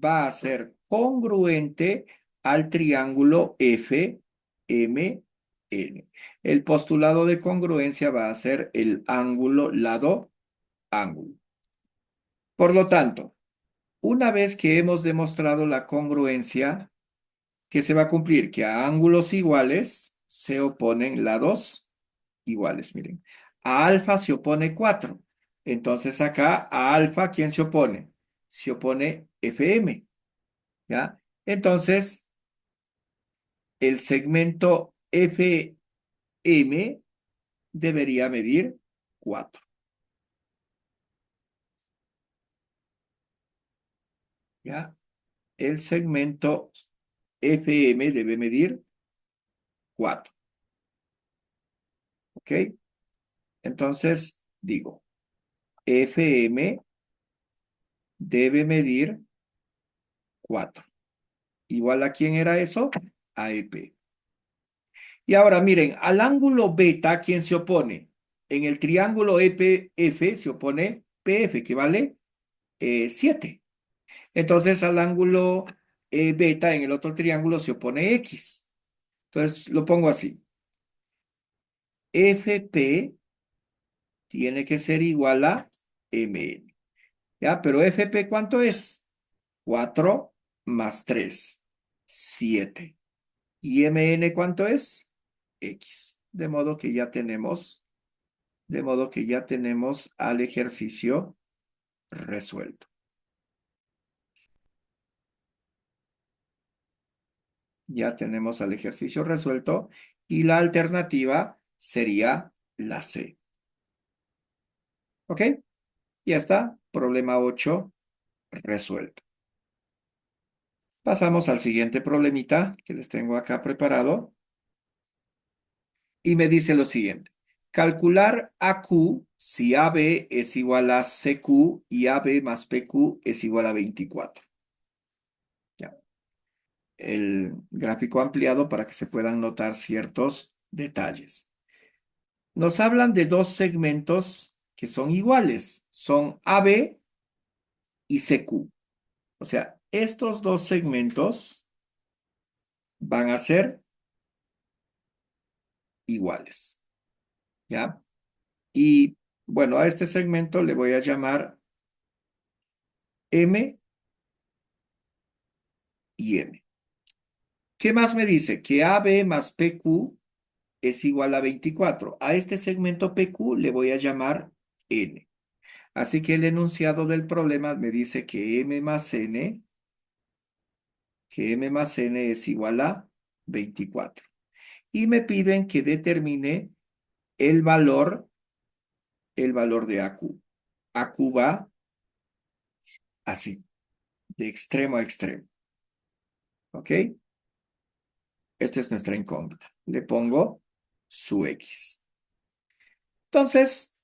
va a ser congruente al triángulo FMN. El postulado de congruencia va a ser el ángulo lado ángulo. Por lo tanto, una vez que hemos demostrado la congruencia, ¿qué se va a cumplir? Que a ángulos iguales se oponen lados iguales. Miren, a alfa se opone 4. Entonces acá a alfa, ¿quién se opone? Se opone FM. ¿Ya? Entonces, el segmento FM debería medir 4. ¿Ya? El segmento FM debe medir 4. ¿Ok? Entonces, digo, FM debe medir 4. ¿Igual a quién era eso? A EP. Y ahora miren, al ángulo beta, ¿quién se opone? En el triángulo EPF se opone PF, que vale 7. Entonces al ángulo beta en el otro triángulo se opone X. Entonces lo pongo así. FP tiene que ser igual a MN. ¿Ya? Pero FP, ¿cuánto es? 4 más 3, 7. ¿Y MN cuánto es? X. De modo que ya tenemos al ejercicio resuelto. Ya tenemos al ejercicio resuelto y la alternativa sería la C. ¿Ok? Ya está. Problema 8 resuelto. Pasamos al siguiente problemita que les tengo acá preparado. Y me dice lo siguiente. Calcular AQ si AB es igual a CQ y AB más PQ es igual a 24. Ya. El gráfico ampliado para que se puedan notar ciertos detalles. Nos hablan de dos segmentos que son iguales. Son AB y CQ. O sea, estos dos segmentos van a ser iguales. ¿Ya? Y bueno, a este segmento le voy a llamar M y N. ¿Qué más me dice? Que AB más PQ es igual a 24. A este segmento PQ le voy a llamar N. Así que el enunciado del problema me dice que M más N es igual a 24. Y me piden que determine el valor de AQ. AQ va así, de extremo a extremo. ¿Ok? Esta es nuestra incógnita. Le pongo su X. Entonces,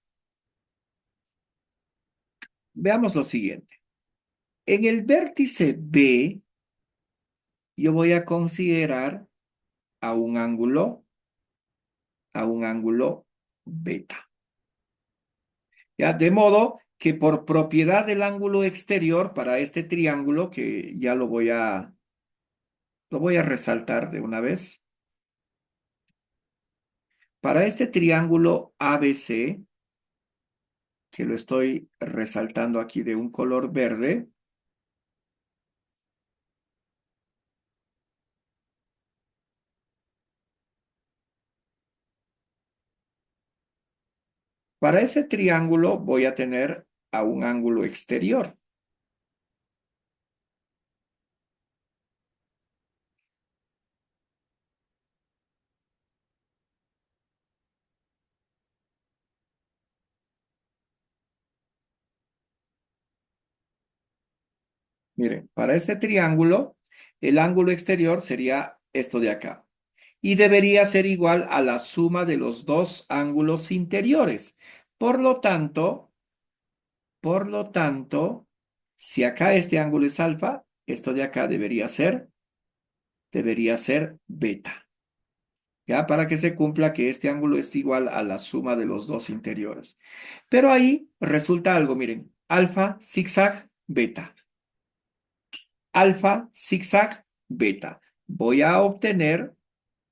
veamos lo siguiente. En el vértice B, yo voy a considerar a un ángulo beta. ¿Ya? De modo que por propiedad del ángulo exterior para este triángulo, que ya lo voy a resaltar de una vez, para este triángulo ABC, que lo estoy resaltando aquí de un color verde, para ese triángulo voy a tener a un ángulo exterior. Miren, para este triángulo, el ángulo exterior sería esto de acá. Y debería ser igual a la suma de los dos ángulos interiores. Por lo tanto, por lo tanto, si acá este ángulo es alfa, esto de acá debería ser beta. ¿Ya? Para que se cumpla que este ángulo es igual a la suma de los dos interiores. Pero ahí resulta algo, miren, alfa, zigzag, beta. Alfa, zigzag, beta. Voy a obtener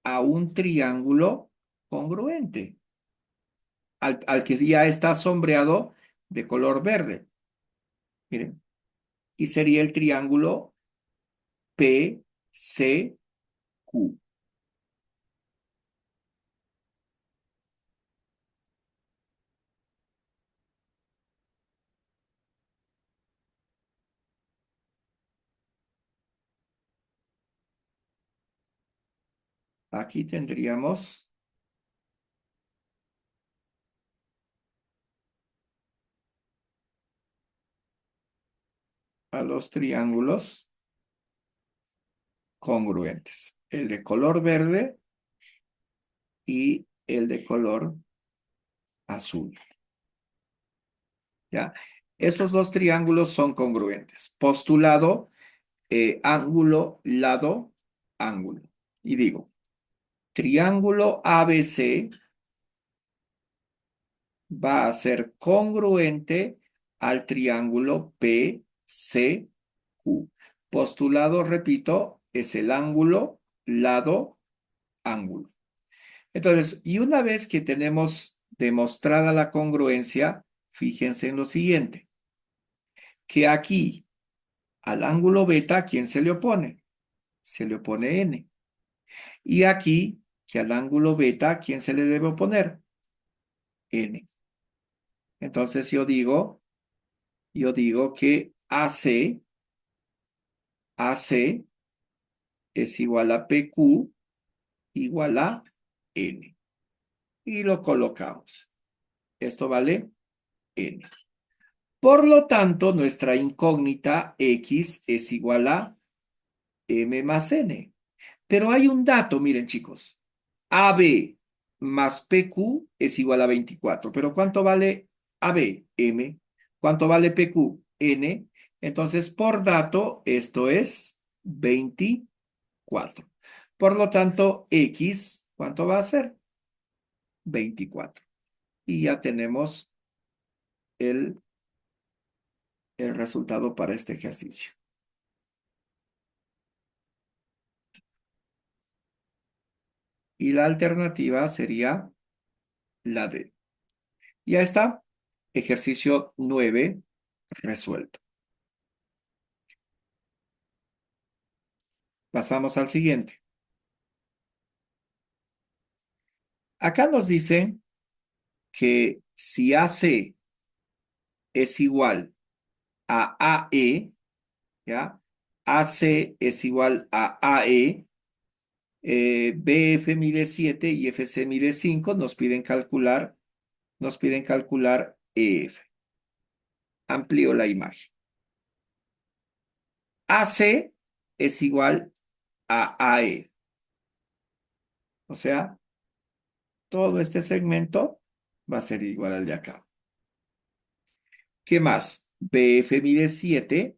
a un triángulo congruente, al que ya está sombreado de color verde. Miren, y sería el triángulo PCQ. Aquí tendríamos a los triángulos congruentes. El de color verde y el de color azul. ¿Ya? Esos dos triángulos son congruentes. Postulado, ángulo, lado, ángulo. Y digo, triángulo ABC va a ser congruente al triángulo PCQ. Postulado, repito, es el ángulo, lado, ángulo. Entonces, y una vez que tenemos demostrada la congruencia, fíjense en lo siguiente, que aquí al ángulo beta, ¿quién se le opone? Se le opone n. Y aquí, que al ángulo beta, ¿quién se le debe oponer? N. Entonces yo digo que AC es igual a PQ igual a N. Y lo colocamos. Esto vale N. Por lo tanto, nuestra incógnita X es igual a M más N. Pero hay un dato, miren chicos. AB más PQ es igual a 24. Pero ¿cuánto vale AB? M. ¿Cuánto vale PQ? N. Entonces, por dato, esto es 24. Por lo tanto, X, ¿cuánto va a ser? 24. Y ya tenemos el, el resultado para este ejercicio. Y la alternativa sería la D. Ya está. Ejercicio 9 resuelto. Pasamos al siguiente. Acá nos dice que si AC es igual a AE, ¿ya? AC es igual a AE, BF mide 7 y FC mide 5, nos piden calcular EF. Amplío la imagen. AC es igual a AE. O sea, todo este segmento va a ser igual al de acá. ¿Qué más? BF mide 7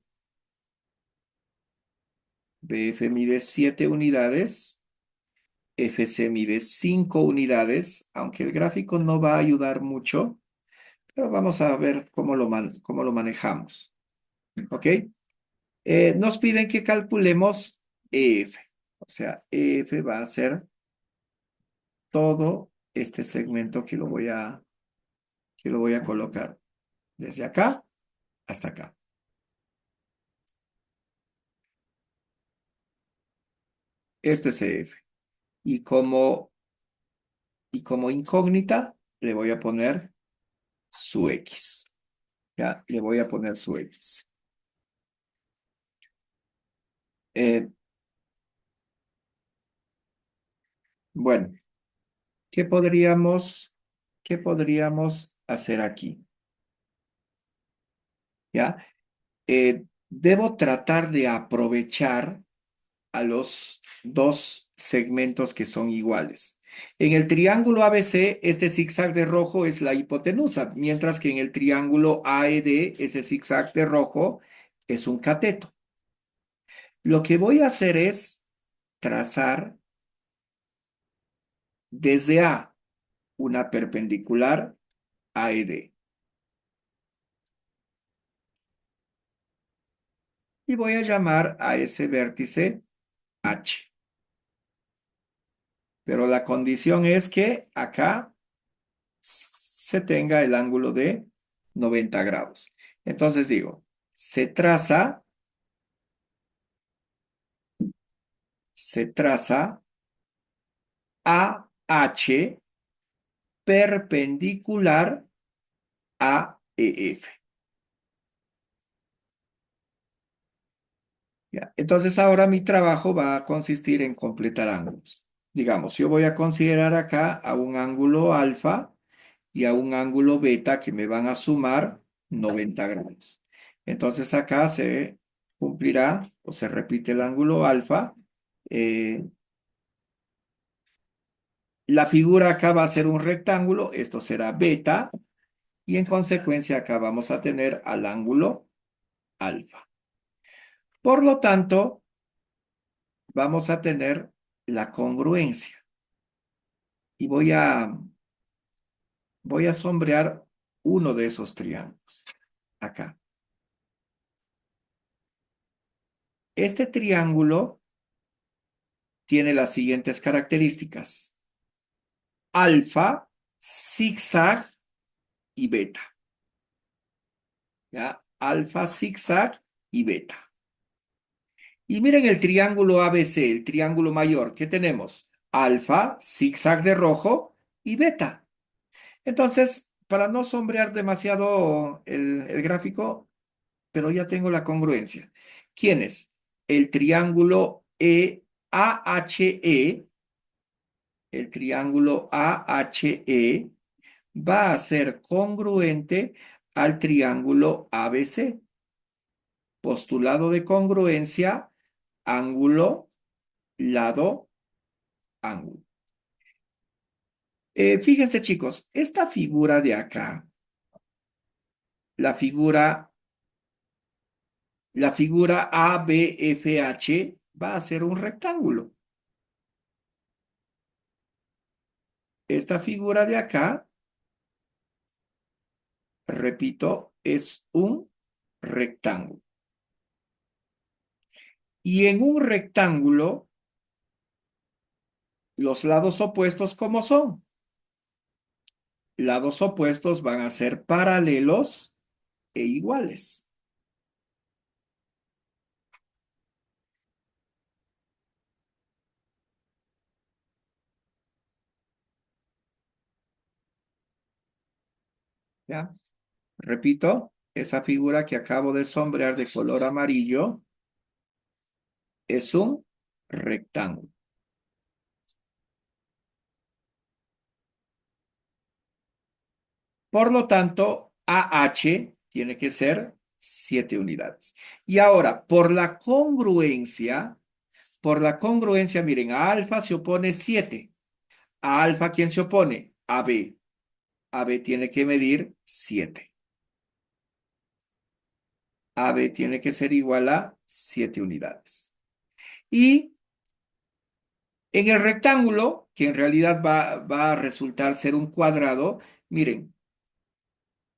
unidades, FC mide 5 unidades, aunque el gráfico no va a ayudar mucho, pero vamos a ver cómo lo manejamos. ¿Ok? Nos piden que calculemos EF. O sea, EF va a ser todo este segmento que lo voy a colocar desde acá hasta acá. Este es EF. Y como incógnita, le voy a poner su X. ¿Ya? Le voy a poner su X. Eh, bueno, ¿qué qué podríamos hacer aquí? ¿Ya? Debo tratar de aprovechar a los dos segmentos que son iguales. En el triángulo ABC, este zigzag de rojo es la hipotenusa, mientras que en el triángulo AED, ese zigzag de rojo es un cateto. Lo que voy a hacer es trazar desde A una perpendicular AED. Y voy a llamar a ese vértice H. Pero la condición es que acá se tenga el ángulo de 90 grados. Entonces digo, se traza, se traza AH perpendicular a EF. ¿Ya? Entonces ahora mi trabajo va a consistir en completar ángulos. Digamos, yo voy a considerar acá a un ángulo alfa y a un ángulo beta que me van a sumar 90 grados. Entonces acá se cumplirá o se repite el ángulo alfa. Eh, la figura acá va a ser un rectángulo, esto será beta, y en consecuencia acá vamos a tener al ángulo alfa. Por lo tanto, vamos a tener la congruencia. Y voy a sombrear uno de esos triángulos, acá. Este triángulo tiene las siguientes características: alfa, zigzag y beta. ¿Ya? Alfa, zigzag y beta. Y miren el triángulo ABC, el triángulo mayor. ¿Qué tenemos? Alfa, zigzag de rojo y beta. Entonces, para no sombrear demasiado el gráfico, pero ya tengo la congruencia. ¿Quién es? El triángulo AHE, el triángulo AHE va a ser congruente al triángulo ABC. Postulado de congruencia, ángulo, lado, ángulo. Fíjense, chicos, esta figura de acá, la figura, la figura ABFH va a ser un rectángulo. Esta figura de acá, repito, es un rectángulo. Y en un rectángulo, los lados opuestos, ¿cómo son? Lados opuestos van a ser paralelos e iguales. ¿Ya? Repito, esa figura que acabo de sombrear de color amarillo es un rectángulo. Por lo tanto, AH tiene que ser 7 unidades. Y ahora, por la congruencia, miren, a alfa se opone 7. A alfa, ¿quién se opone? AB. AB tiene que medir 7. AB tiene que ser igual a 7 unidades. Y en el rectángulo, que en realidad va a resultar ser un cuadrado, miren,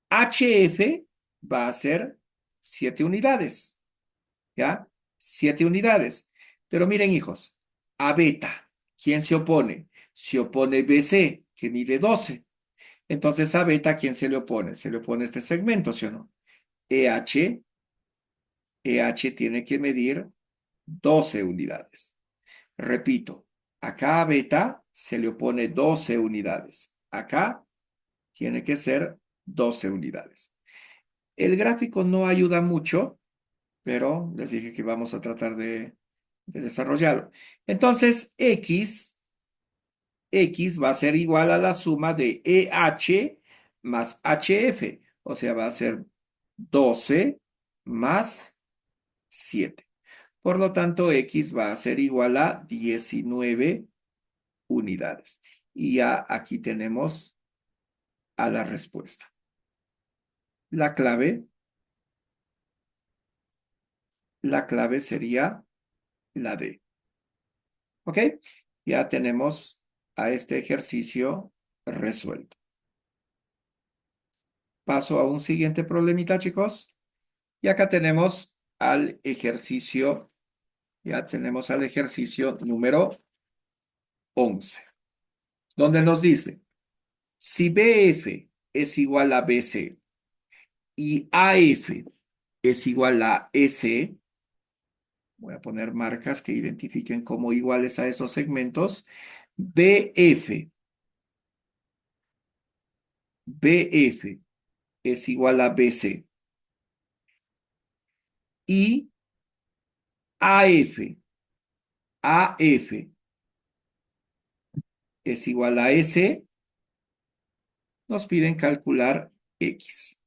HF va a ser 7 unidades, ¿ya? 7 unidades. Pero miren, hijos, a beta, ¿quién se opone? Se opone BC, que mide 12. Entonces, a beta, ¿quién se le opone? Se le opone este segmento, ¿sí o no? EH, EH tiene que medir 12 unidades. Repito, acá a beta se le opone 12 unidades. Acá tiene que ser 12 unidades. El gráfico no ayuda mucho, pero les dije que vamos a tratar de desarrollarlo. Entonces, X va a ser igual a la suma de EH más HF, o sea, va a ser 12 más 7. Por lo tanto, X va a ser igual a 19 unidades. Y ya aquí tenemos a la respuesta. La clave sería la D. ¿Ok? Ya tenemos a este ejercicio resuelto. Paso a un siguiente problemita, chicos. Y acá tenemos al ejercicio, ya tenemos al ejercicio número 11, donde nos dice, si BF es igual a BC y AF es igual a EC, voy a poner marcas que identifiquen como iguales a esos segmentos, BF es igual a BC y AF es igual a S, nos piden calcular X.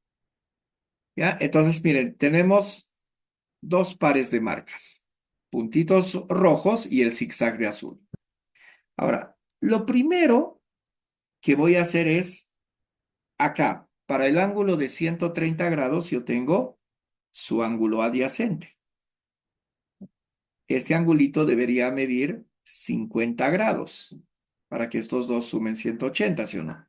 ¿Ya? Entonces, miren, tenemos dos pares de marcas, puntitos rojos y el zigzag de azul. Ahora, lo primero que voy a hacer es, acá, para el ángulo de 130 grados, yo tengo su ángulo adyacente. Este angulito debería medir 50 grados para que estos dos sumen 180, ¿sí o no?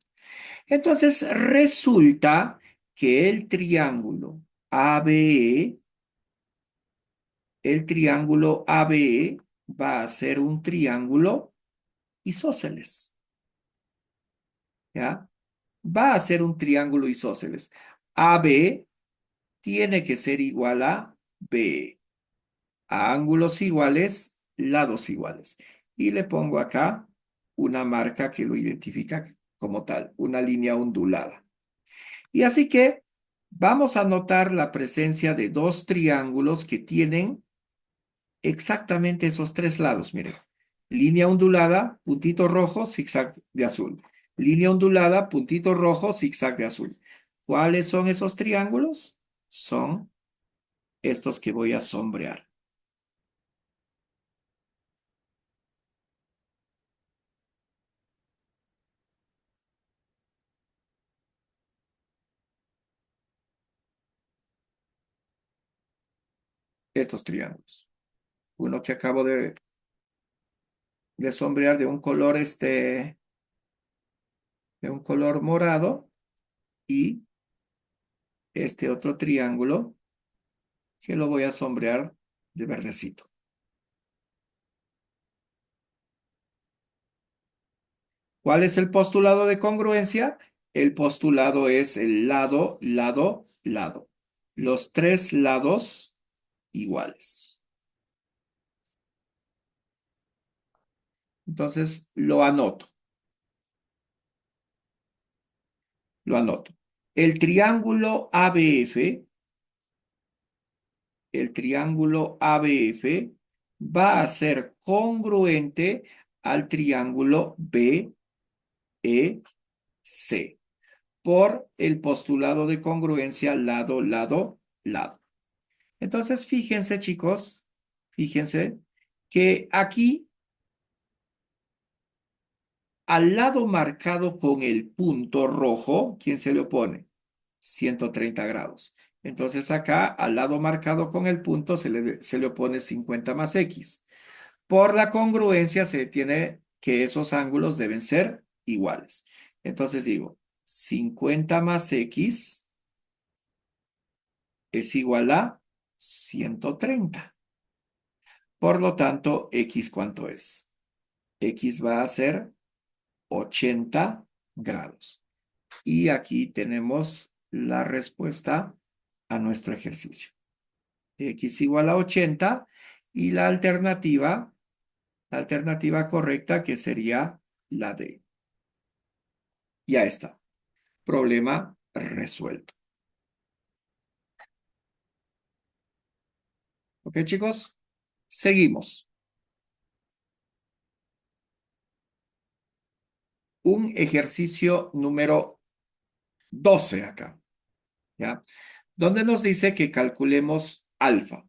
Entonces resulta que el triángulo ABE va a ser un triángulo isósceles, ¿ya? Va a ser un triángulo isósceles. AB tiene que ser igual a BE. A ángulos iguales, lados iguales. Y le pongo acá una marca que lo identifica como tal, una línea ondulada. Y así que vamos a notar la presencia de dos triángulos que tienen exactamente esos tres lados. Miren, línea ondulada, puntito rojo, zigzag de azul. Línea ondulada, puntito rojo, zigzag de azul. ¿Cuáles son esos triángulos? Son estos que voy a sombrear. Estos triángulos. Uno que acabo de sombrear de un color de un color morado y este otro triángulo que lo voy a sombrear de verdecito. ¿Cuál es el postulado de congruencia? El postulado es el lado, lado, lado. Los tres lados iguales. Entonces lo anoto, lo anoto. El triángulo ABF, el triángulo ABF va a ser congruente al triángulo BEC por el postulado de congruencia lado, lado, lado. Entonces, fíjense, chicos, fíjense que aquí, al lado marcado con el punto rojo, ¿quién se le opone? 130 grados. Entonces, acá, al lado marcado con el punto, se le opone 50 más X. Por la congruencia, se tiene que esos ángulos deben ser iguales. Entonces, digo, 50 más X es igual a 130. Por lo tanto, X, ¿cuánto es? X va a ser 80 grados. Y aquí tenemos la respuesta a nuestro ejercicio. X igual a 80 y la alternativa correcta que sería la D. Ya está. Problema resuelto. ¿Ok, chicos? Seguimos. Un ejercicio número 12 acá, ¿ya? Donde nos dice que calculemos alfa.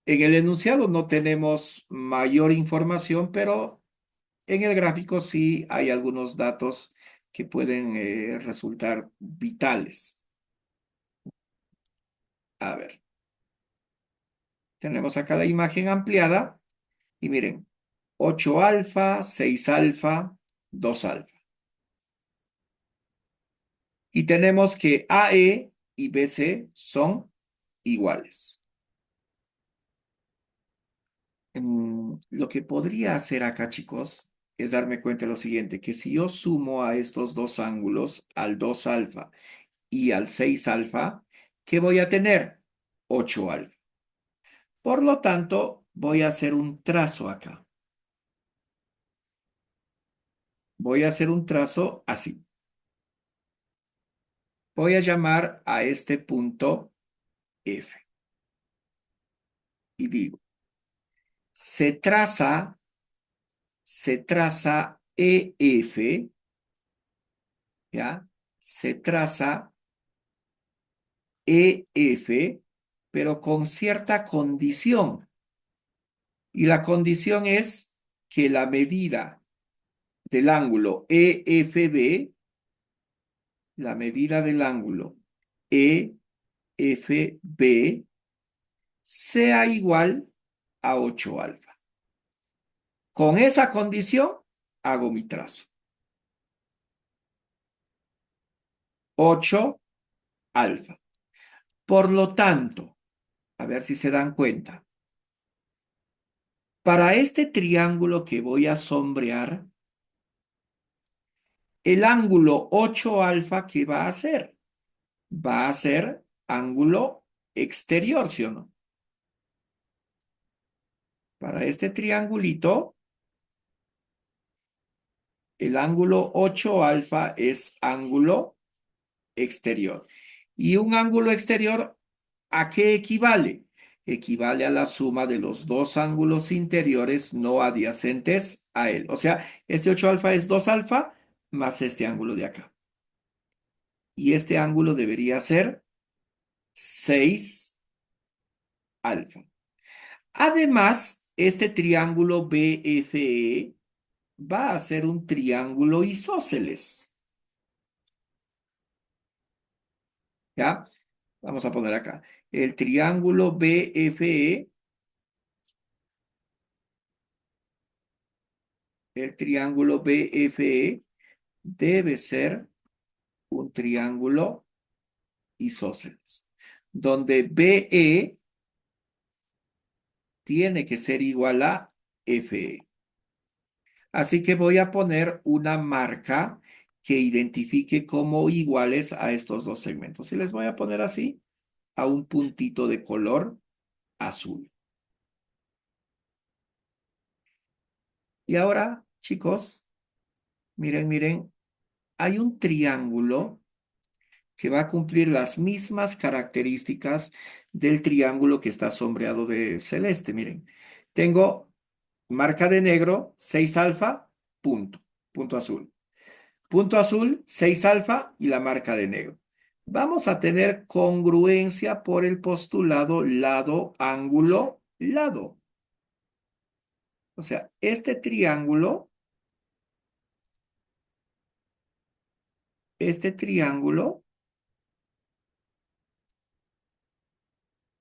En el enunciado no tenemos mayor información, pero en el gráfico sí hay algunos datos que pueden resultar vitales. A ver, tenemos acá la imagen ampliada y miren, 8 alfa, 6 alfa, 2 alfa. Y tenemos que AE y BC son iguales. Lo que podría hacer acá, chicos, es darme cuenta de lo siguiente, que si yo sumo a estos dos ángulos, al 2 alfa y al 6 alfa, ¿qué voy a tener? 8 alfa. Por lo tanto, voy a hacer un trazo acá. Voy a hacer un trazo así. Voy a llamar a este punto F. Y digo, se traza EF, ¿ya? Se traza EF, pero con cierta condición. Y la condición es que la medida del ángulo EFB, la medida del ángulo EFB, sea igual a 8 alfa. Con esa condición, hago mi trazo. 8 alfa. Por lo tanto, a ver si se dan cuenta, para este triángulo que voy a sombrear, el ángulo 8 alfa, ¿qué va a hacer? Va a ser ángulo exterior, ¿sí o no? Para este triangulito, el ángulo 8 alfa es ángulo exterior. ¿Y un ángulo exterior a qué equivale? Equivale a la suma de los dos ángulos interiores no adyacentes a él. O sea, este 8 alfa es 2 alfa más este ángulo de acá. Y este ángulo debería ser 6 alfa. Además, este triángulo BFE va a ser un triángulo isósceles. ¿Ya? Vamos a poner acá. El triángulo BFE, el triángulo BFE debe ser un triángulo isósceles, donde BE tiene que ser igual a FE. Así que voy a poner una marca que identifique como iguales a estos dos segmentos. Y les voy a poner así a un puntito de color azul. Y ahora, chicos, miren, miren, hay un triángulo que va a cumplir las mismas características del triángulo que está sombreado de celeste. Miren, tengo marca de negro, 6 alfa, punto azul. Punto azul, 6 alfa y la marca de negro. Vamos a tener congruencia por el postulado lado, ángulo, lado. O sea, este triángulo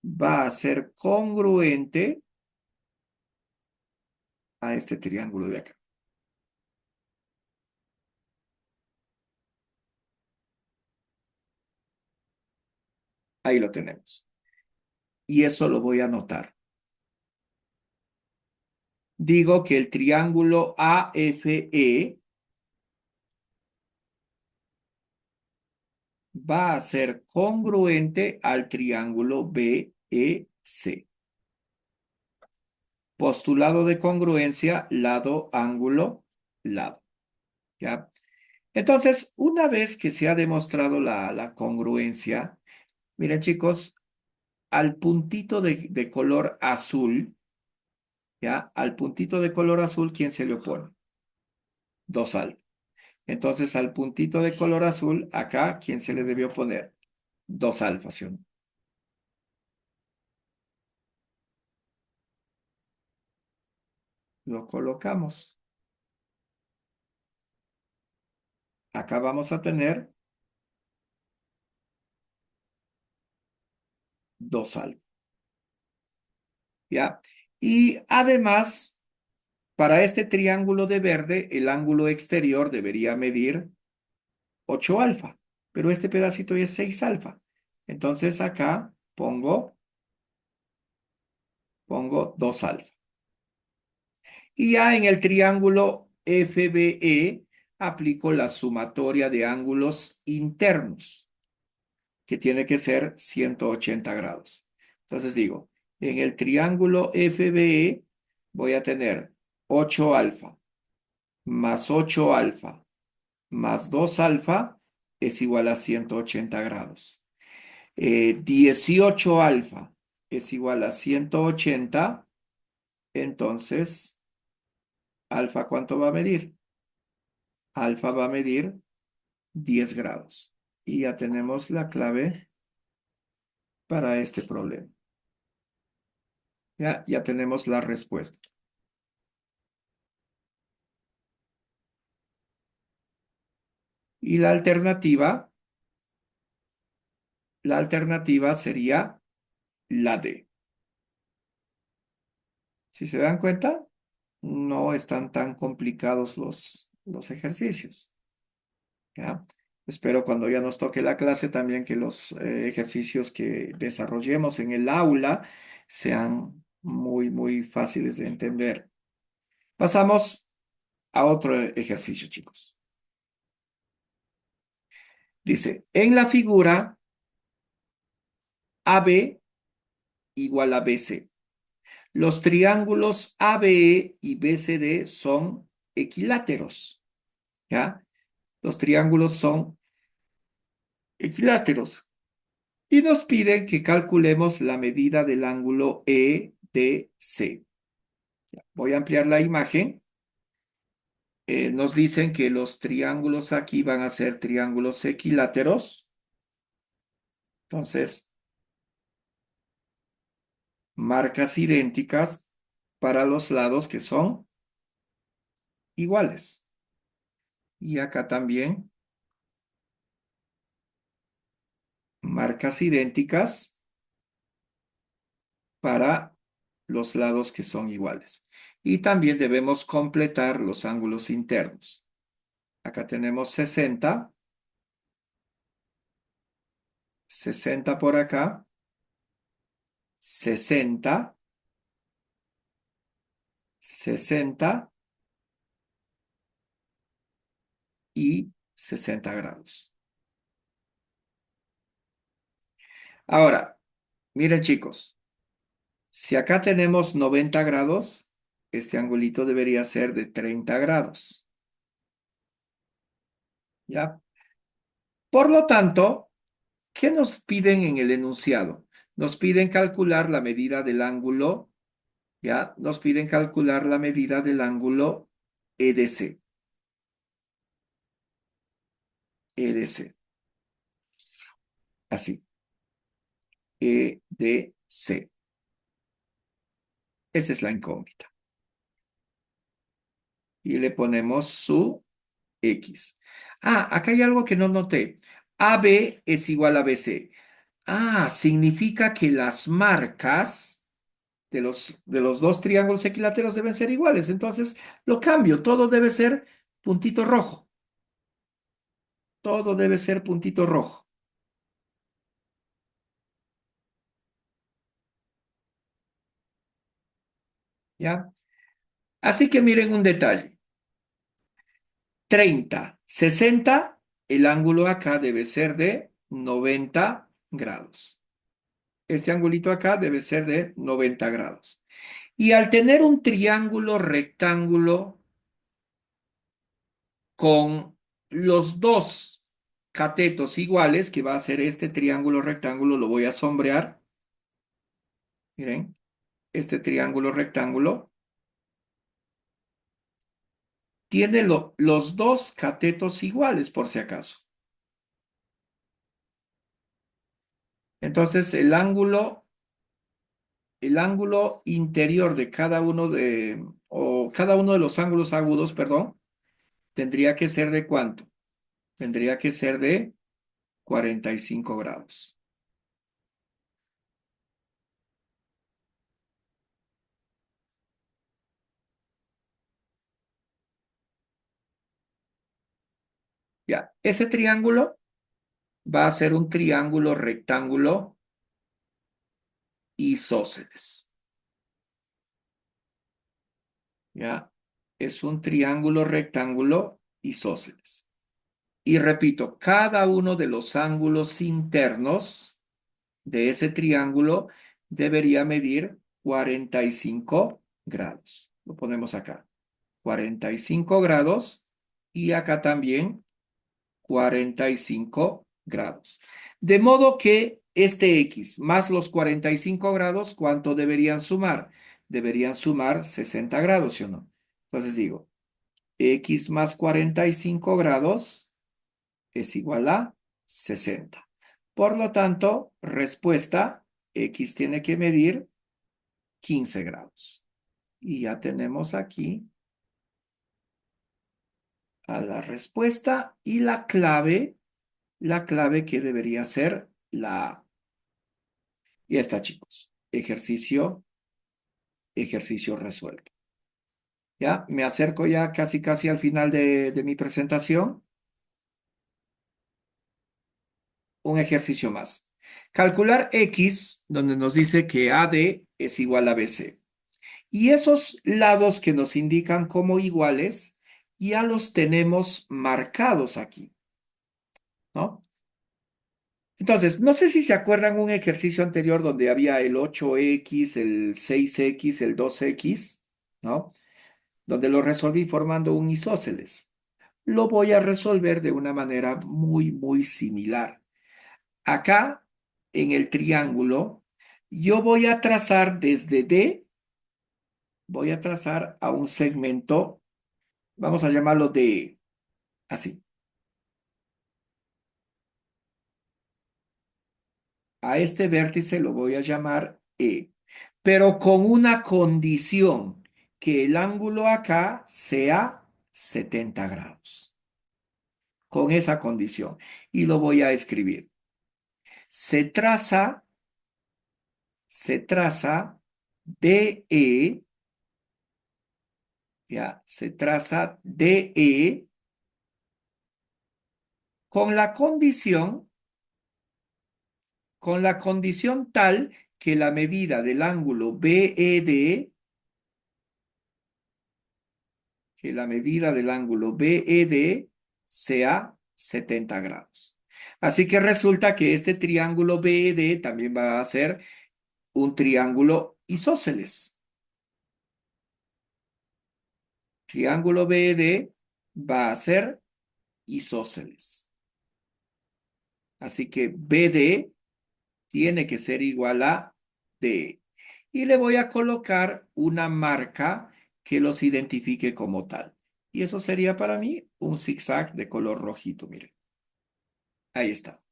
va a ser congruente a este triángulo de acá. Ahí lo tenemos. y eso lo voy a anotar. Digo que el triángulo AFE va a ser congruente al triángulo BEC. Postulado de congruencia, lado, ángulo, lado. ¿Ya? Entonces, una vez que se ha demostrado la congruencia, miren chicos, al puntito de color azul, ¿ya? Al puntito de color azul, ¿quién se le opone? 2 alfa. Entonces, al puntito de color azul, acá, ¿quién se le debió poner? 2 alfa, ¿sí o no? Lo colocamos. Acá vamos a tener 2 alfa, ¿ya? Y además, para este triángulo de verde, el ángulo exterior debería medir 8 alfa, pero este pedacito ya es 6 alfa. Entonces acá pongo 2 alfa. Y ya en el triángulo FBE aplico la sumatoria de ángulos internos, que tiene que ser 180 grados. Entonces digo, en el triángulo FBE voy a tener 8 alfa más 8 alfa más 2 alfa es igual a 180 grados. 18 alfa es igual a 180, entonces, alfa, ¿cuánto va a medir? Alfa va a medir 10 grados. Y ya tenemos la clave para este problema. Ya tenemos la respuesta. Y la alternativa sería la D. Si se dan cuenta, no están tan complicados los ejercicios. ¿Ya? Espero cuando ya nos toque la clase también que los ejercicios que desarrollemos en el aula sean muy, muy fáciles de entender. Pasamos a otro ejercicio, chicos. Dice, en la figura AB igual a BC. Los triángulos ABE y BCD son equiláteros. ¿Ya? Los triángulos son equiláteros. Y nos piden que calculemos la medida del ángulo EDC. Voy a ampliar la imagen. Nos dicen que los triángulos aquí van a ser triángulos equiláteros. Entonces, marcas idénticas para los lados que son iguales. Y acá también marcas idénticas para los lados que son iguales. Y también debemos completar los ángulos internos. Acá tenemos 60, 60 por acá, 60, 60 y 60 grados. Ahora, miren chicos, si acá tenemos 90 grados, este angulito debería ser de 30 grados. ¿Ya? Por lo tanto, ¿qué nos piden en el enunciado? Nos piden calcular la medida del ángulo, ¿ya? Nos piden calcular la medida del ángulo EDC. EDC. Así. EDC. Esa es la incógnita. Y le ponemos su X. Ah, acá hay algo que no noté. AB es igual a BC. Ah, significa que las marcas de los dos triángulos equiláteros deben ser iguales. Entonces, lo cambio. Todo debe ser puntito rojo. Todo debe ser puntito rojo. ¿ya? Así que miren un detalle. 30, 60, el ángulo acá debe ser de 90 grados. Este angulito acá debe ser de 90 grados. Y al tener un triángulo rectángulo con los dos catetos iguales, que va a ser este triángulo rectángulo, lo voy a sombrear. Miren, este triángulo rectángulo tiene los dos catetos iguales, por si acaso. Entonces, el ángulo interior de cada uno o cada uno de los ángulos agudos, perdón, tendría que ser ¿de cuánto? Tendría que ser de 45 grados. Ya, ese triángulo va a ser un triángulo rectángulo isósceles. Ya, es un triángulo rectángulo isósceles. Y repito, cada uno de los ángulos internos de ese triángulo debería medir 45 grados. Lo ponemos acá. 45 grados y acá también 45 grados. De modo que este X más los 45 grados, ¿cuánto deberían sumar? Deberían sumar 60 grados, ¿sí o no? Entonces digo, X más 45 grados es igual a 60. Por lo tanto, respuesta, X tiene que medir 15 grados. Y ya tenemos aquí a la respuesta y la clave que debería ser la A. Ya está, chicos. Ejercicio resuelto. Ya, me acerco ya casi casi al final de mi presentación. Un ejercicio más. Calcular X, donde nos dice que AD es igual a BC. Y esos lados que nos indican como iguales, ya los tenemos marcados aquí, ¿no? Entonces, no sé si se acuerdan un ejercicio anterior donde había el 8X, el 6X, el 2X, ¿no? Donde lo resolví formando un isósceles. Lo voy a resolver de una manera muy, muy similar. Acá, en el triángulo, yo voy a trazar desde D, voy a trazar a un segmento, vamos a llamarlo D, así. A este vértice lo voy a llamar E, pero con una condición, que el ángulo acá sea 70 grados. Con esa condición. Y lo voy a escribir. Se traza DE, ya, se traza DE con la condición tal que la medida del ángulo BED, sea 70 grados. Así que resulta que este triángulo BED también va a ser un triángulo isósceles. Triángulo BED va a ser isósceles. Así que BD tiene que ser igual a D. Y le voy a colocar una marca que los identifique como tal. Y eso sería para mí un zigzag de color rojito, miren. Ahí está.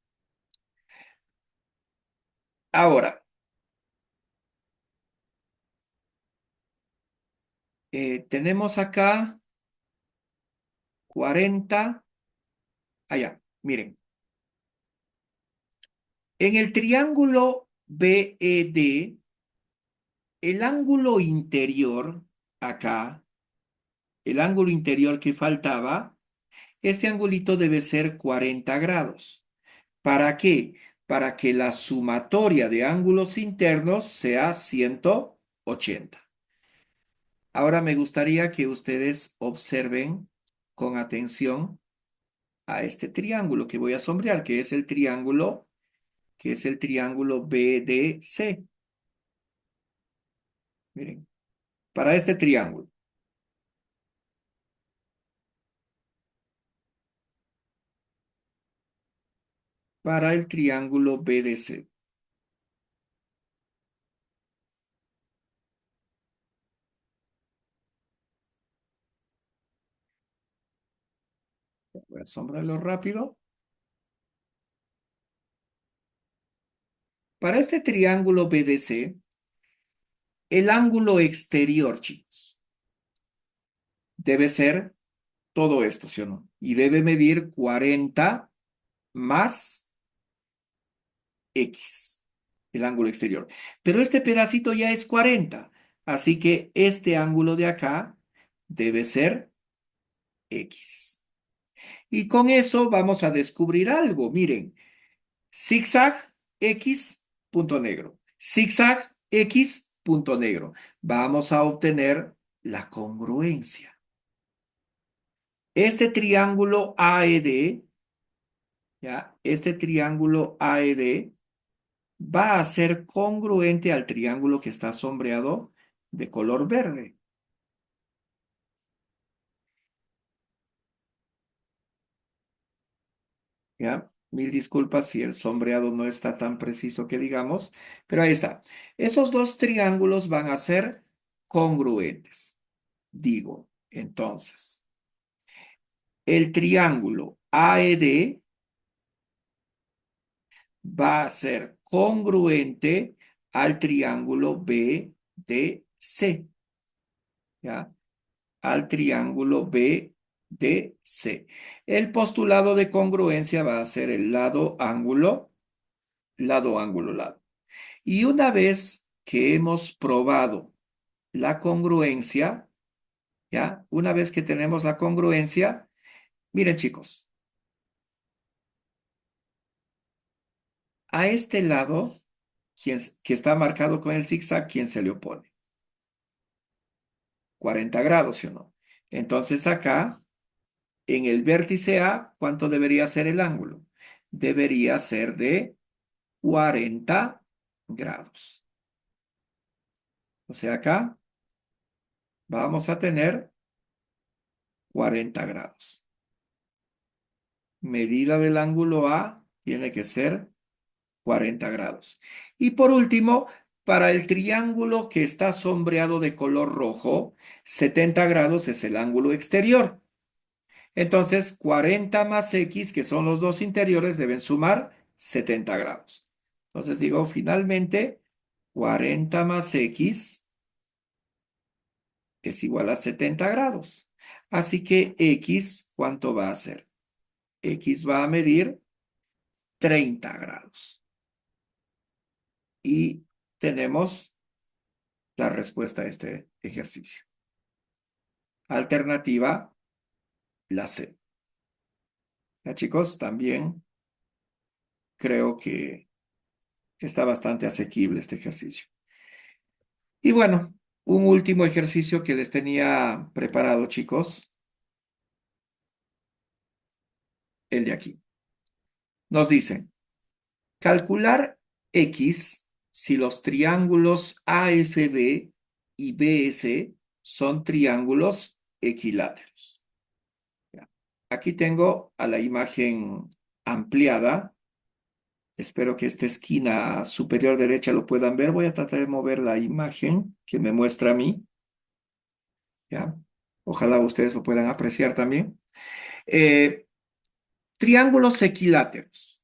Ahora, tenemos acá 40. Allá, miren. En el triángulo BED, el ángulo interior, acá, el ángulo interior que faltaba, este angulito debe ser 40 grados. ¿Para qué? Para que la sumatoria de ángulos internos sea 180. Ahora me gustaría que ustedes observen con atención a este triángulo que voy a sombrear, que es el triángulo BDC. Miren, para este triángulo, para el triángulo BDC. Voy a sombrarlo rápido. Para este triángulo BDC, el ángulo exterior, chicos, debe ser todo esto, ¿sí o no? Y debe medir 40 más X, el ángulo exterior. Pero este pedacito ya es 40, así que este ángulo de acá debe ser X. Y con eso vamos a descubrir algo. Miren, zigzag X punto negro, zigzag X punto negro. Vamos a obtener la congruencia. Este triángulo AED, ¿ya? Este triángulo AED va a ser congruente al triángulo que está sombreado de color verde. ¿Ya? Mil disculpas si el sombreado no está tan preciso que digamos, pero ahí está. Esos dos triángulos van a ser congruentes. Digo, entonces, el triángulo AED va a ser congruente al triángulo BDC, ¿ya? Al triángulo BDC. El postulado de congruencia va a ser el lado, ángulo, lado, ángulo, lado. Y una vez que hemos probado la congruencia, ¿ya? Una vez que tenemos la congruencia, miren chicos, a este lado, que está marcado con el zigzag, ¿quién se le opone? 40 grados, ¿sí o no? Entonces acá, en el vértice A, ¿cuánto debería ser el ángulo? Debería ser de 40 grados. O sea, acá vamos a tener 40 grados. Medida del ángulo A tiene que ser 40 grados. Y por último, para el triángulo que está sombreado de color rojo, 70 grados es el ángulo exterior. Entonces, 40 más X, que son los dos interiores, deben sumar 70 grados. Entonces digo, finalmente, 40 más X es igual a 70 grados. Así que X, ¿cuánto va a ser? X va a medir 30 grados. Y tenemos la respuesta a este ejercicio. Alternativa, la C. Ya, chicos, también creo que está bastante asequible este ejercicio. Y bueno, un último ejercicio que les tenía preparado, chicos, el de aquí. Nos dicen, calcular X si los triángulos AFB y BS son triángulos equiláteros. Ya. Aquí tengo a la imagen ampliada. Espero que esta esquina superior derecha lo puedan ver. Voy a tratar de mover la imagen que me muestra a mí. ¿Ya? Ojalá ustedes lo puedan apreciar también. Eh, Triángulos equiláteros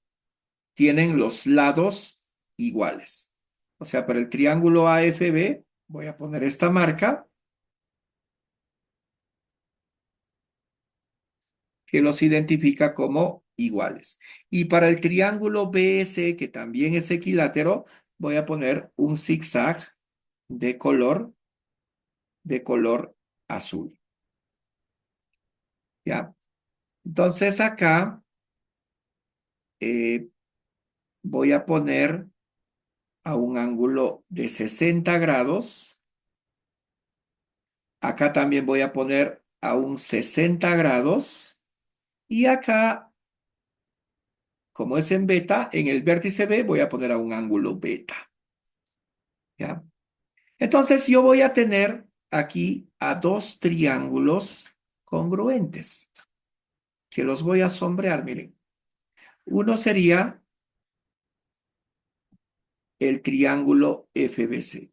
tienen los lados iguales. O sea, para el triángulo AFB, voy a poner esta marca que los identifica como iguales. Y para el triángulo BS, que también es equilátero, voy a poner un zigzag de color azul. ¿Ya? Entonces acá eh, voy a poner a un ángulo de 60 grados Acá también voy a poner a un 60 grados. Y acá, como es en beta, en el vértice B voy a poner a un ángulo beta. ¿Ya? Entonces yo voy a tener aquí a dos triángulos congruentes, que los voy a sombrear, miren. Uno sería el triángulo FBC.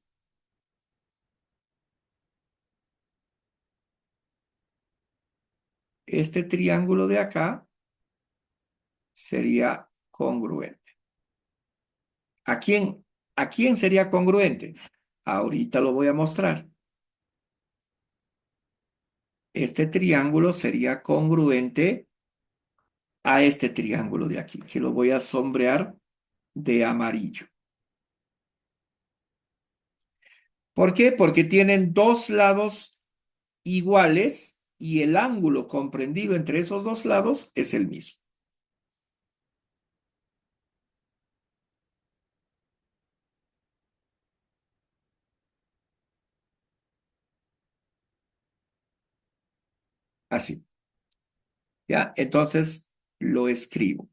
Este triángulo de acá sería congruente. ¿A quién, a quién sería congruente? Ahorita lo voy a mostrar. Este triángulo sería congruente a este triángulo de aquí, que lo voy a sombrear de amarillo. ¿Por qué? Porque tienen dos lados iguales y el ángulo comprendido entre esos dos lados es el mismo. Así, ¿ya? Entonces lo escribo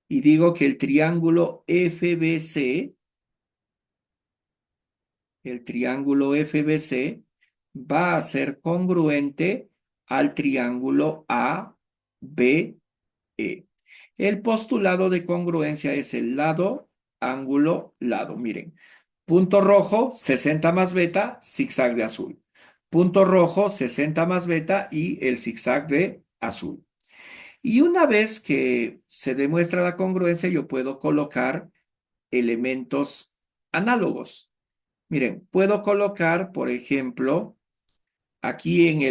y digo que el triángulo FBC va a ser congruente al triángulo ABE. El postulado de congruencia es el lado, ángulo, lado. Miren, punto rojo, 60 más beta, zigzag de azul. Punto rojo, 60 más beta y el zigzag de azul. Y una vez que se demuestra la congruencia, yo puedo colocar elementos análogos. Miren, puedo colocar, por ejemplo, aquí en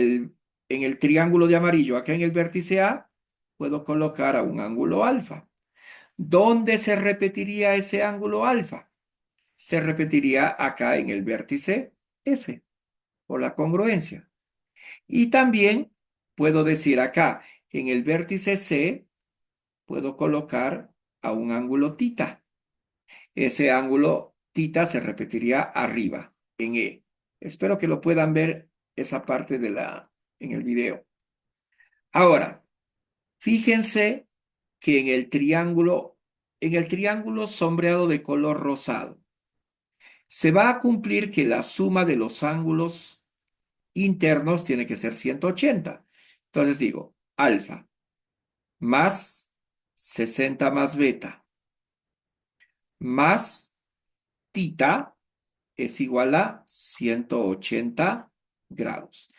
el triángulo de amarillo, acá en el vértice A, puedo colocar a un ángulo alfa. ¿Dónde se repetiría ese ángulo alfa? Se repetiría acá en el vértice F, por la congruencia. Y también puedo decir acá, en el vértice C, puedo colocar a un ángulo tita. Ese ángulo tita se repetiría arriba, en E. Espero que lo puedan ver esa parte en el video. Ahora, fíjense que en el triángulo sombreado de color rosado, se va a cumplir que la suma de los ángulos internos tiene que ser 180. Entonces digo, alfa más 60 más beta más tita es igual a 180 grados.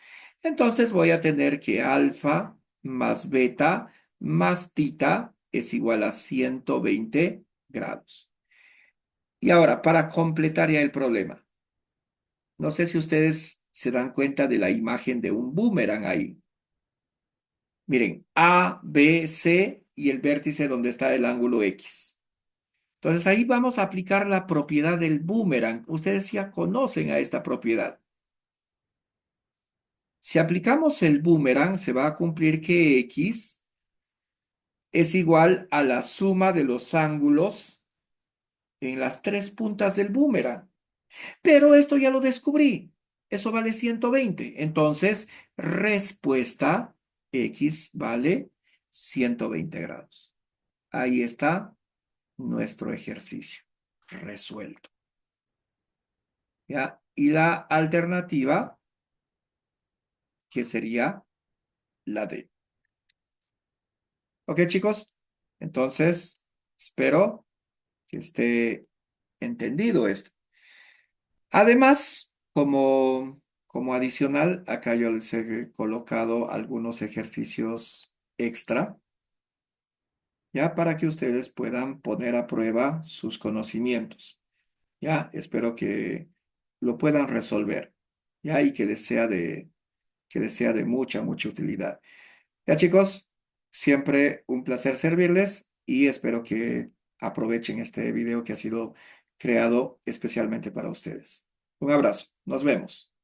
Entonces voy a tener que alfa más beta más tita es igual a 120 grados. Y ahora, para completar ya el problema, no sé si ustedes se dan cuenta de la imagen de un boomerang ahí. Miren, A, B, C y el vértice donde está el ángulo X. Entonces ahí vamos a aplicar la propiedad del boomerang. Ustedes ya conocen a esta propiedad. Si aplicamos el boomerang, se va a cumplir que X es igual a la suma de los ángulos en las tres puntas del boomerang. Pero esto ya lo descubrí. Eso vale 120. Entonces, respuesta X vale 120 grados. Ahí está nuestro ejercicio resuelto. ¿Ya? Y la alternativa, que sería la D. ¿Ok, chicos? Entonces, espero que esté entendido esto. Además, como adicional, acá yo les he colocado algunos ejercicios extra, ya para que ustedes puedan poner a prueba sus conocimientos. Ya, espero que lo puedan resolver, ya, y que les sea de mucha, mucha utilidad. Ya, chicos, siempre un placer servirles y espero que aprovechen este video que ha sido creado especialmente para ustedes. Un abrazo, nos vemos.